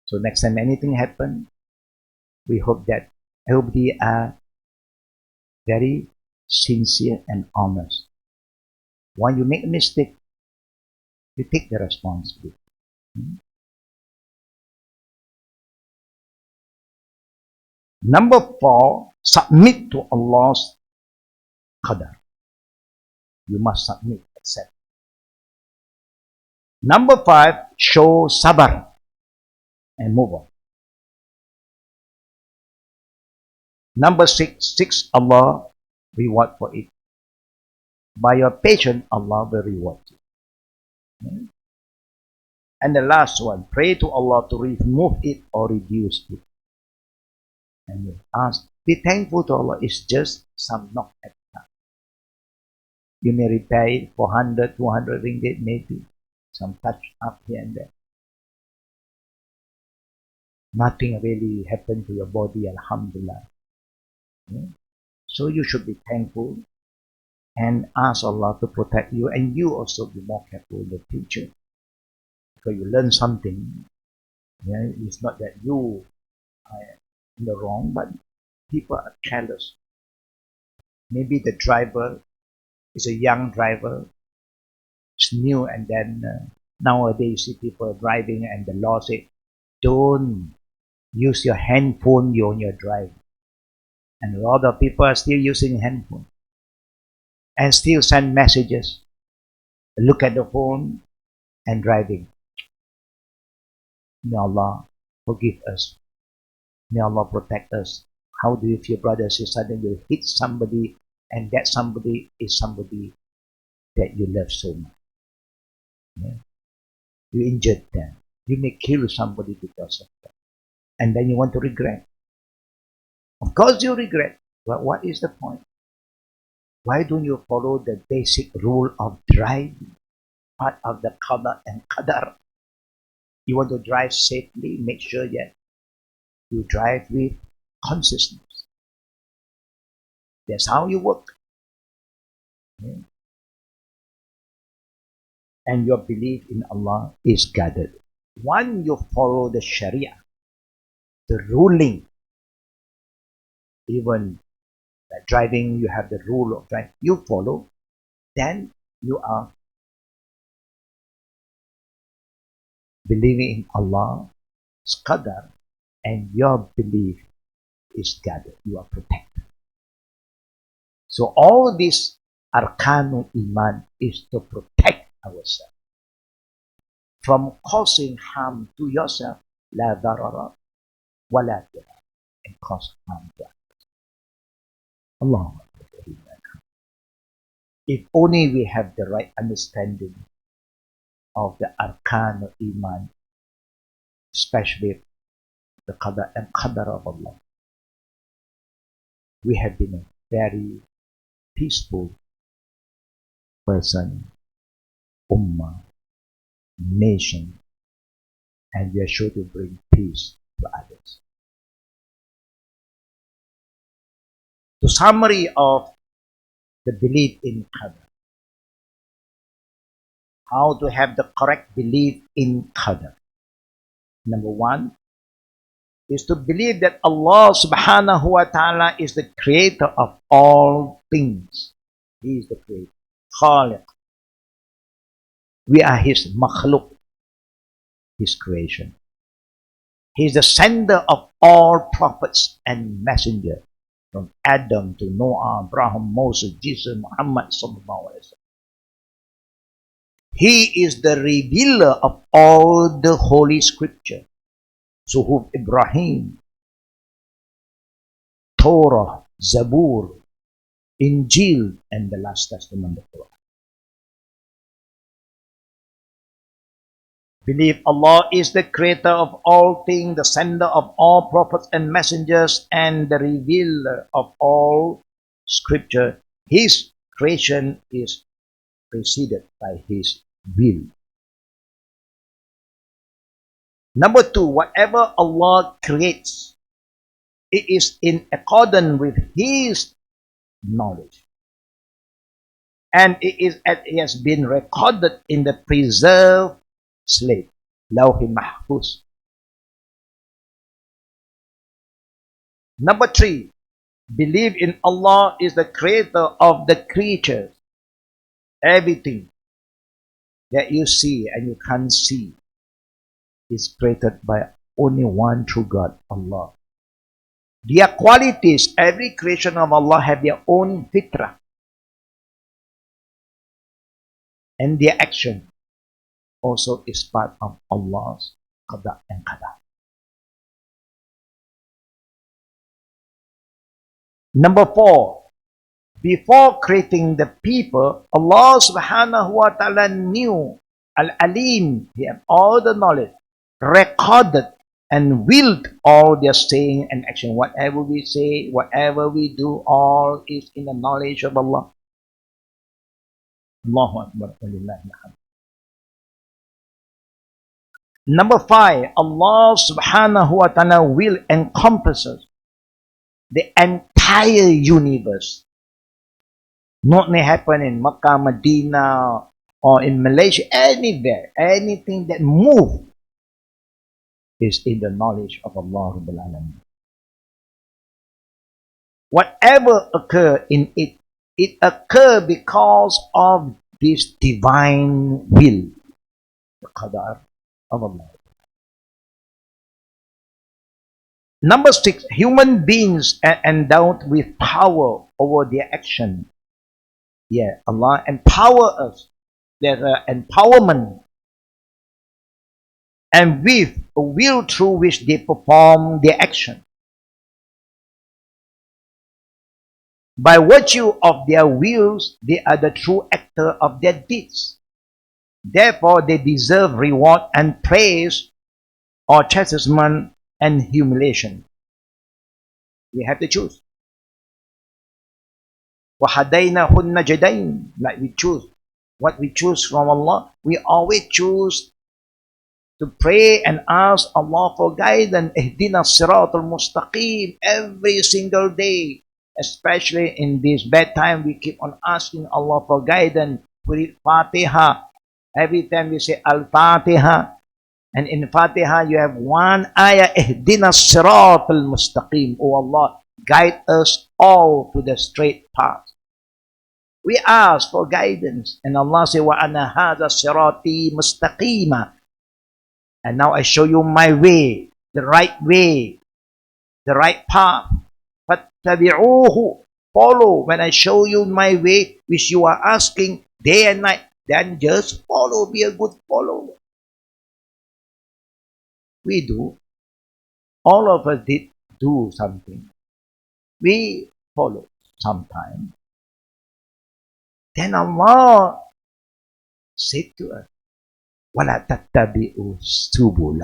So next time anything happens, we hope that everybody are very sincere and honest. When you make a mistake, you take the responsibility. Number 4, submit to Allah's Qadr. You must submit, accept. Number 5, show sabr and move on. Number 6, Allah reward for it. By your patience, Allah will reward you. And the last one, pray to Allah to remove it or reduce it. And you ask, be thankful to Allah. It's just some knock at the time. You may repair it for 100, 200 ringgit, maybe some touch up here and there. Nothing really happened to your body, alhamdulillah. So you should be thankful and ask Allah to protect you, and you also be more careful in the future, because you learn something. It's not that you are in the wrong, but people are careless. Maybe the driver is a young driver, it's new, and then nowadays you see people driving and the law says, don't use your handphone when you're driving. And a lot of people are still using handphone and still send messages, look at the phone and driving. May Allah forgive us. May Allah protect us. How do you feel, brothers and sisters, you hit somebody and that somebody is somebody that you love so much? You injured them. You may kill somebody because of that. And then you want to regret. Of course you regret, but what is the point? Why don't you follow the basic rule of driving? Part of the Qada and Qadr. You want to drive safely, make sure that you drive with consciousness. That's how you work. Okay? And your belief in Allah is guided. Once you follow the Sharia, the ruling, even like driving, you have the rule of driving, you follow, then you are believing in Allah's Qadr, and your belief is guided. You are protected. So all this Arkanul Iman is to protect ourselves from causing harm to yourself, la darara wa la dirar, and cause harm to others. Allah. If only we have the right understanding of the Arkanul Iman, especially the Qada and Qadr of Allah, we have been a very peaceful person, ummah, nation, and we are sure to bring peace to others. The summary of the belief in Qadr. How to have the correct belief in Qadr. Number one is to believe that Allah subhanahu wa ta'ala is the creator of all things. He is the creator. Khaliq. We are His makhluk, His creation. He is the sender of all prophets and messengers, from Adam to Noah, Abraham, Moses, Jesus, Muhammad sallallahu alaihi wasallam. He is the revealer of all the holy scripture. Suhuf Ibrahim, Torah, Zabur, Injil, and the last testament of Quran. Believe Allah is the creator of all things, the sender of all prophets and messengers, and the revealer of all scripture. His creation is preceded by His will. Number two, whatever Allah creates, it is in accordance with His knowledge. And it has been recorded in the preserved slate, Lawh Mahfuz. Number three, believe in Allah is the creator of the creatures. Everything that you see and you can't see is created by only one true God, Allah. Their qualities, every creation of Allah have their own fitrah. And their action also is part of Allah's Qada and Qadar. Number four, before creating the people, Allah subhanahu wa ta'ala knew, Al-Alim, He had all the knowledge, recorded and willed all their saying and action. Whatever we say, whatever we do, all is in the knowledge of Allah. Allahu Akbar. Number five, Allah subhanahu wa ta'ala will encompasses the entire universe. Not may happen in Makkah, Medina, or in Malaysia, anywhere. Anything that moves is in the knowledge of Allah Rabbul Alamin. Whatever occur in it, it occur because of this divine will, the Qadar of Allah. Number six, human beings are endowed with power over their action. Yeah, Allah empower us. There's empowerment. And with a will through which they perform their action. By virtue of their wills, they are the true actor of their deeds. Therefore, they deserve reward and praise, or chastisement and humiliation. We have to choose. وَهَدَيْنَاهُ النَّجْدَيْنِ. Like we choose. What we choose from Allah, we always choose to pray and ask Allah for guidance. Ihdina siratul mustaqim every single day. Especially in this bad time, we keep on asking Allah for guidance. We read Fatiha. Every time we say Al-Fatiha. And in Fatiha, you have one ayah. Ihdina siratul mustaqim. Oh Allah, guide us all to the straight path. We ask for guidance. And Allah says, وَأَنَا هَذَا صِرَاطِي مُسْتَقِيمًا. And now I show you my way, the right path. فَاتَّبِعُوهُ. Follow. When I show you my way, which you are asking day and night, then just follow. Be a good follower. We do. All of us did do something. We follow sometimes. Then Allah said to us, وَلَا تَتَّبِعُوا السُّبُلَ.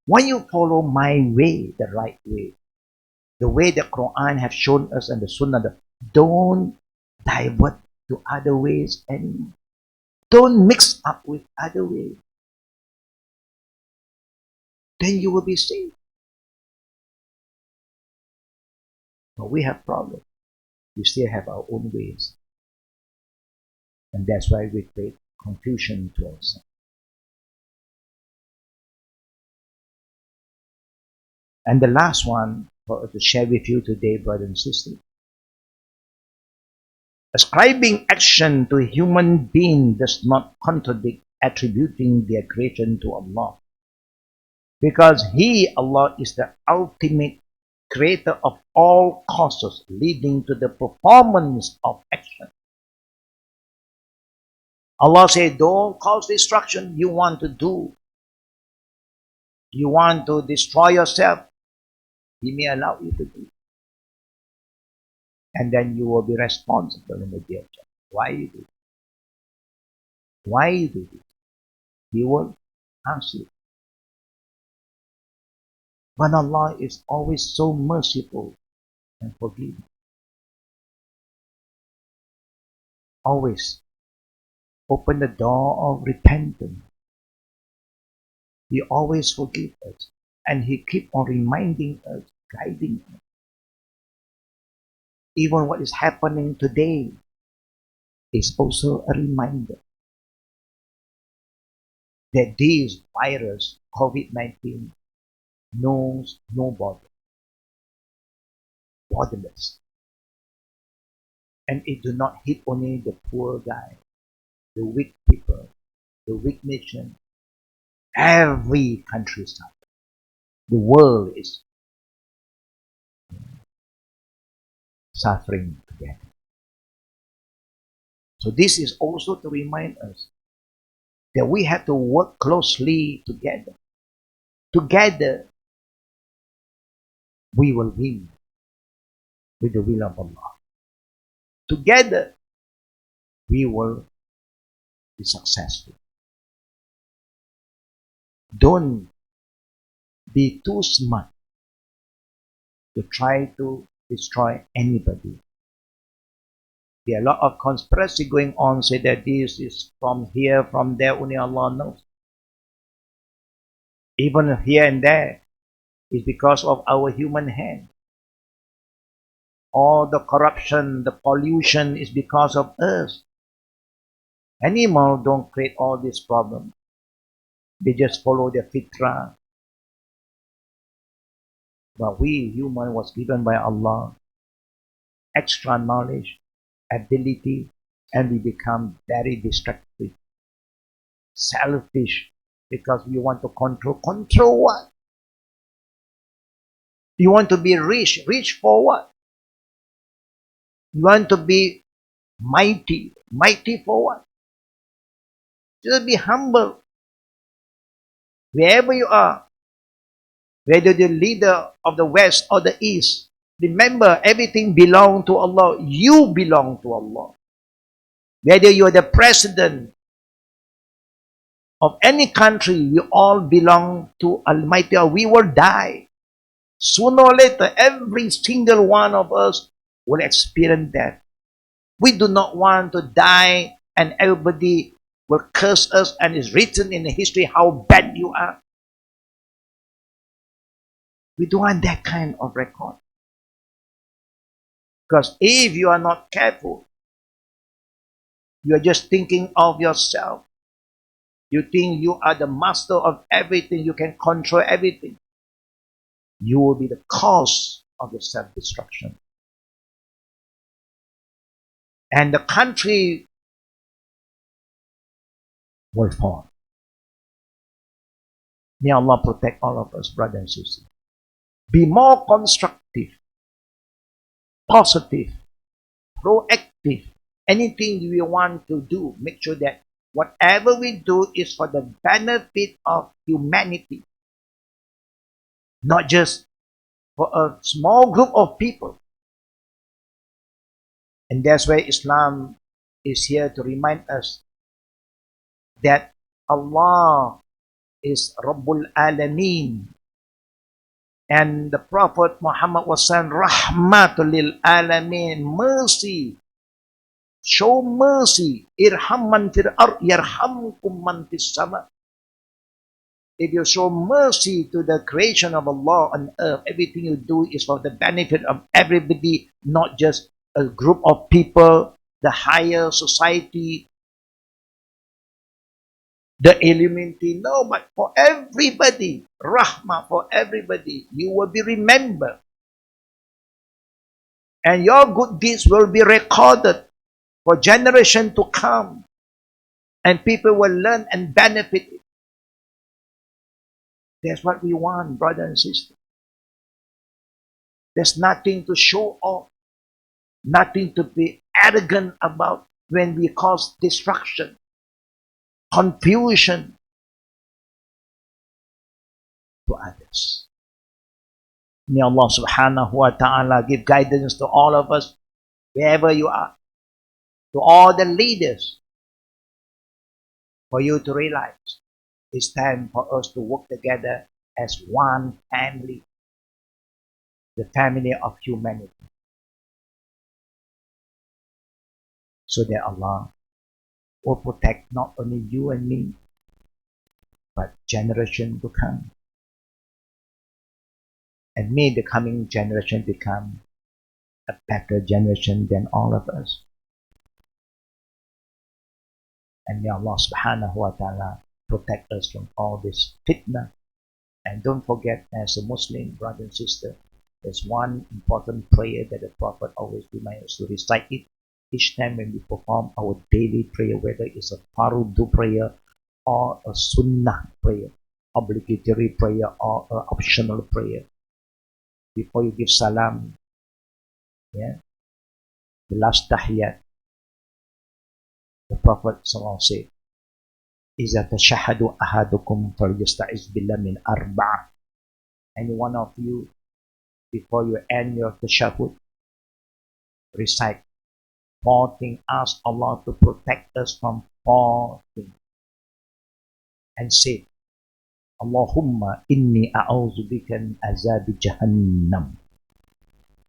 When you follow my way, the right way, the way the Quran have shown us and the Sunnah, don't divert to other ways anymore. Don't mix up with other ways. Then you will be safe. But we have problems. We still have our own ways. And that's why we create confusion to ourselves. And the last one for us to share with you today, brothers and sisters. Ascribing action to a human being does not contradict attributing their creation to Allah. Because He, Allah, is the ultimate creator of all causes leading to the performance of action. Allah said, don't cause destruction. You want to do. You want to destroy yourself. He may allow you to do. And then you will be responsible in the day of judgment. Why you do it? Why you do it? He will ask you. But Allah is always so merciful and forgiving. Always open the door of repentance. He always forgives us. And He keeps on reminding us, guiding us. Even what is happening today is also a reminder that this virus, COVID-19, knows no border, borderless. And it do not hit only the poor guy, the weak people, the weak nation. Every country suffers. The world is suffering together. So this is also to remind us that we have to work closely together. Together, we will win with the will of Allah. Together, we will be successful. Don't be too smart to try to destroy anybody. There are a lot of conspiracy going on, say that this is from here, from there, only Allah knows. Even here and there is because of our human hand. All the corruption, the pollution is because of us. Animals don't create all these problems. They just follow their fitrah. But we, human, was given by Allah extra knowledge, ability, and we become very destructive, selfish, because we want to control. Control what? You want to be rich. Rich for what? You want to be mighty. Mighty for what? Just be humble. Wherever you are, whether the leader of the West or the East, remember everything belongs to Allah. You belong to Allah. Whether you are the president of any country, we all belong to Almighty Allah. We will die. Sooner or later, every single one of us will experience death. We do not want to die and everybody will curse us and it's written in the history how bad you are. We don't want that kind of record. Because if you are not careful, you are just thinking of yourself. You think you are the master of everything, you can control everything. You will be the cause of the self-destruction. And the country will fall. May Allah protect all of us, brothers and sisters. Be more constructive, positive, proactive. Anything we want to do, make sure that whatever we do is for the benefit of humanity. Not just for a small group of people. And that's why Islam is here to remind us that Allah is Rabbul Alameen. And the Prophet Muhammad was saying, Rahmatullahi Alameen, mercy. Show mercy. Irham man fil ard, yarhamkum man fis sama. If you show mercy to the creation of Allah on earth, everything you do is for the benefit of everybody, not just a group of people, the higher society, the illuminati. No, but for everybody, rahmah for everybody, you will be remembered. And your good deeds will be recorded for generations to come. And people will learn and benefit. That's what we want, brothers and sisters. There's nothing to show off, nothing to be arrogant about when we cause destruction, confusion to others. May Allah subhanahu wa ta'ala give guidance to all of us, wherever you are, to all the leaders, for you to realize it's time for us to work together as one family, the family of humanity, so that Allah will protect not only you and me, but generation to come. And may the coming generation become a better generation than all of us. And may Allah subhanahu wa ta'ala protect us from all this fitna. And don't forget, as a Muslim brother and sister, there's one important prayer that the Prophet always reminds us to recite it each time when we perform our daily prayer, whether it's a fardu prayer or a sunnah prayer, obligatory prayer or an optional prayer. Before you give salam, the last tahiyat, the Prophet said, إِذَا تَشَهَدُ أَحَدُكُمْ فَلْيَسْتَعِذْ بِاللَّهِ مِنْ أَرْبَعٍ. Any one of you, before you end your tashahud, recite 4 things. Ask Allah to protect us from 4 things. And say, Allahumma inni a'udhu bika min azabi jahannam,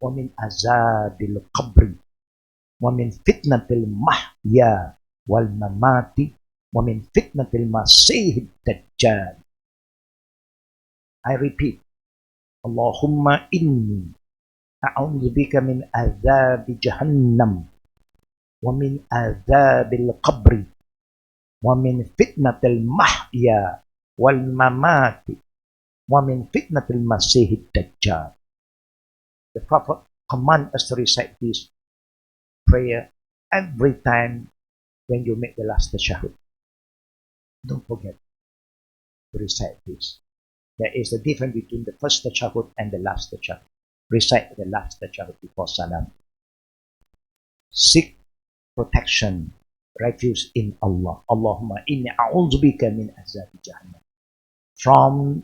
wa min azabil qabri, wa min fitnatil mahya wal mamati, wa min fitnatil masihid dajjal. I repeat, Allahumma inni a'udhu bika min azabi jahannam, wa min azabil qabri, wa min fitnatil mahya wal mamati, wa min fitnatil masihid dajjal. The Prophet commands us to recite this prayer every time when you make the last tashahud. Don't forget to recite this. There is a difference between the first tashahud and the last tashahud. Recite the last tashahud before salam. Seek protection, refuge in Allah. Allahumma inni a'udhu bika min azabi jahannam, from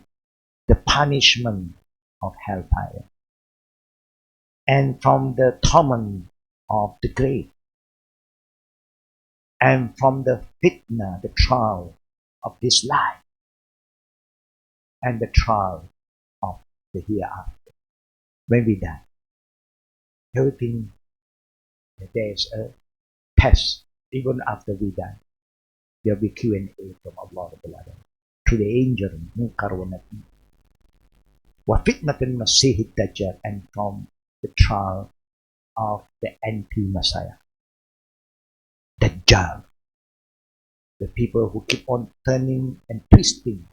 the punishment of hellfire and from the torment of the grave and from the fitna, the trial of this life and the trial of the hereafter. When we die, everything, there is a test even after we die. There will be Q&A from Allah through the angel Munkar wa Nakir. Wa fitnatul Masih Dajjal, and from the trial of the anti-Messiah, Dajjal, the people who keep on turning and twisting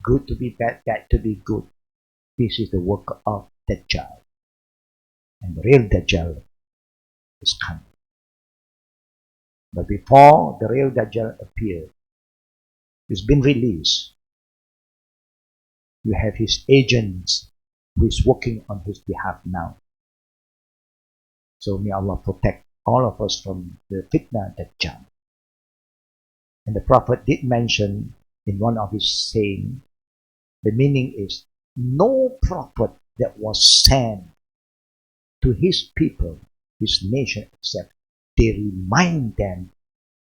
good to be bad, bad to be good. This is the work of Dajjal, and the real Dajjal is coming. But before the real Dajjal appears, he's been released. You have his agents who is working on his behalf now. So may Allah protect all of us from the fitna Dajjal. And the Prophet did mention in one of his saying, the meaning is, no prophet that was sent to his people, his nation, except they remind them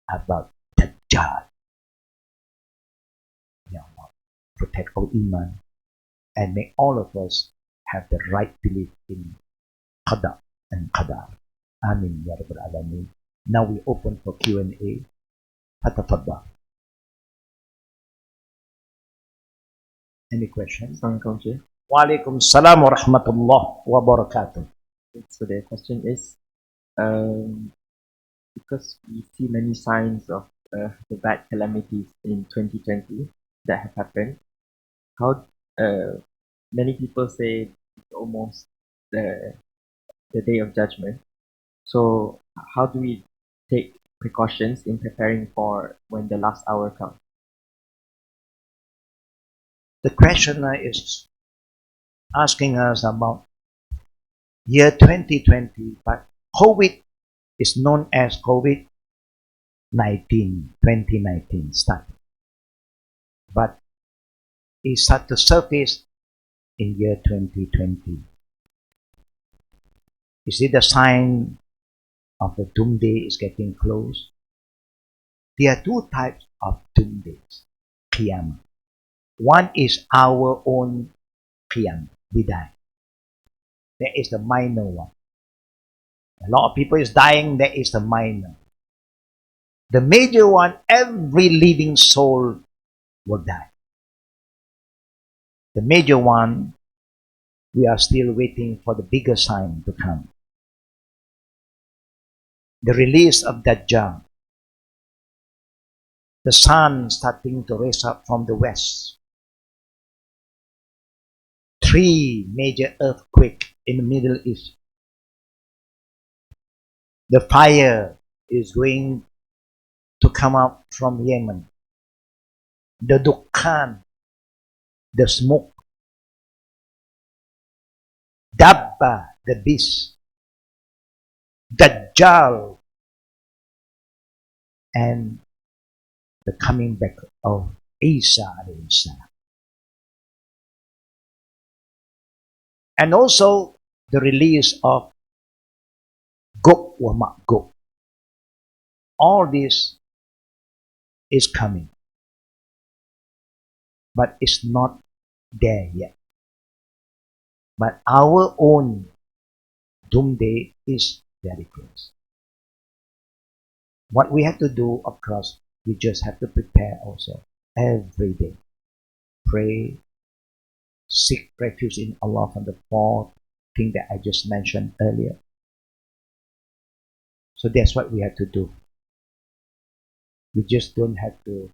about Dajjal. May Allah protect our iman and make all of us have the right belief in Qada and Qadr. Amin ya Rabbal Alameen. Now we open for Q&A. Fatafadda. Any questions? Assalamu'alaikum, Sheikh. Walaikum salam wa rahmatullahi wa barakatuh. So the question is, because we see many signs of the bad calamities in 2020 that have happened, how many people say it's almost the day of judgment. So how do we take precautions in preparing for when the last hour comes? The questioner is asking us about year 2020, but COVID is known as COVID-19, 2019 started. But it started to surface in year 2020. Is it a sign of the doomsday is getting close? There are two types of doomsdays, Qiyamah. One is our own Qiyamah, we die. There is the minor one. A lot of people is dying, there is the minor. The major one, every living soul will die. The major one, we are still waiting for the bigger sign to come. The release of Dajjal. The sun starting to raise up from the west. 3 major earthquakes in the Middle East. The fire is going to come up from Yemen. The Dukhan, the smoke. Dabba, the beast. Dajjal, and the coming back of Isa alayhi salam. And also the release of Gog wa Ma'gog. All this is coming, but it's not there yet. But our own doomsday is very close. What we have to do, of course, we just have to prepare ourselves every day. Pray, seek refuge in Allah from the 4 thing that I just mentioned earlier. So that's what we have to do. We just don't have to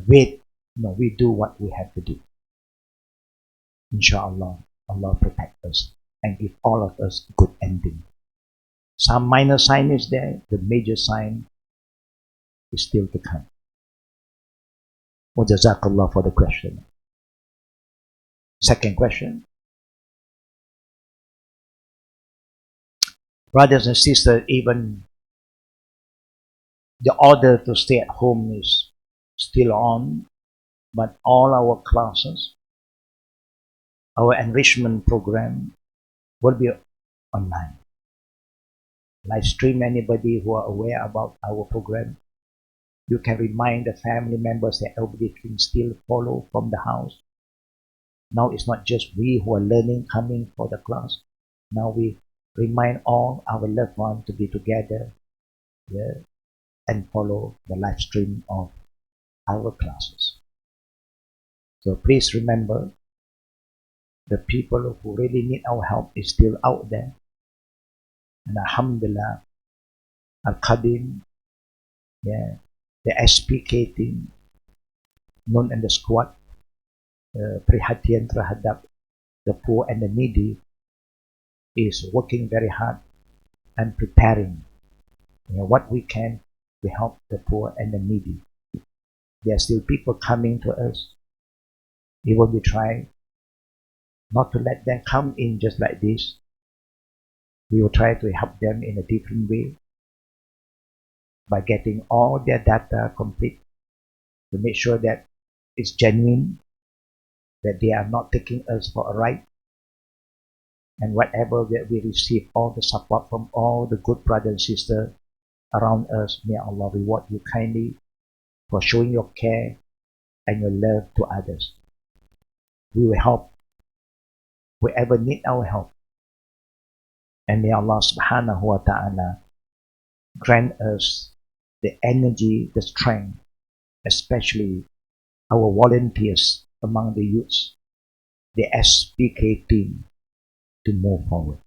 wait. No, we do what we have to do. Inshallah, Allah protect us and give all of us good ending. Some minor sign is there, the major sign is still to come. Wa jazakallah for the question. Second question. Brothers and sisters, even the order to stay at home is still on, but all our classes, our enrichment program will be online. Live stream, anybody who are aware about our program, you can remind the family members that everybody can still follow from the house. Now it's not just we who are learning, coming for the class. Now we remind all our loved ones to be together, yeah, and follow the live stream of our classes. So please remember, the people who really need our help is still out there. And Alhamdulillah, Al-Qadim, yeah, the SPK team, known in the squad, perhatian terhadap the poor and the needy, is working very hard and preparing, what we can to help the poor and the needy. There are still people coming to us. Even we try not to let them come in just like this. We will try to help them in a different way by getting all their data complete to make sure that it's genuine, that they are not taking us for a ride. And whatever that we receive, all the support from all the good brothers and sisters around us, may Allah reward you kindly for showing your care and your love to others. We will help whoever need our help. And may Allah subhanahu wa ta'ala grant us the energy, the strength, especially our volunteers among the youths, the SPK team, to move forward.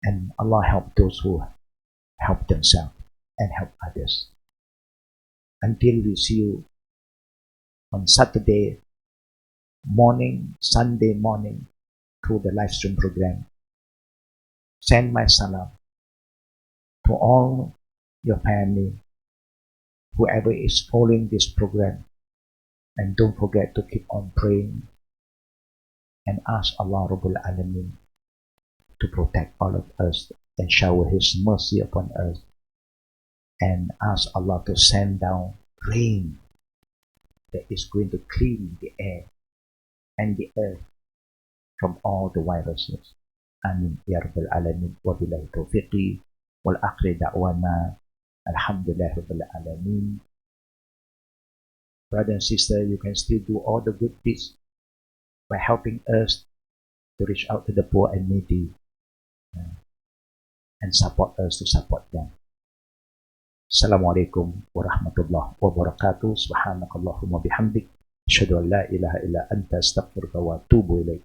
And Allah help those who help themselves and help others. Until we see you on Saturday morning, Sunday morning, through the live stream program, send my salam to all your family, whoever is following this program. And don't forget to keep on praying and ask Allah Rabbul Alameen to protect all of us and shower His mercy upon us, and ask Allah to send down rain that is going to clean the air and the earth from all the viruses. Amin ya Rabbal Alameen. Wa billahi tawfiqi wal akhri da'wana alhamdulillahi Rabbil Alameen. Brother and sister, you can still do all the good deeds by helping us to reach out to the poor and needy, and support us to support them. Assalamu'alaikum warahmatullahi wabarakatuh. Subhanakallahumma bihamdik. Asyhadu an la ilaha illa anta astaghfiruka wa atubu ilaik.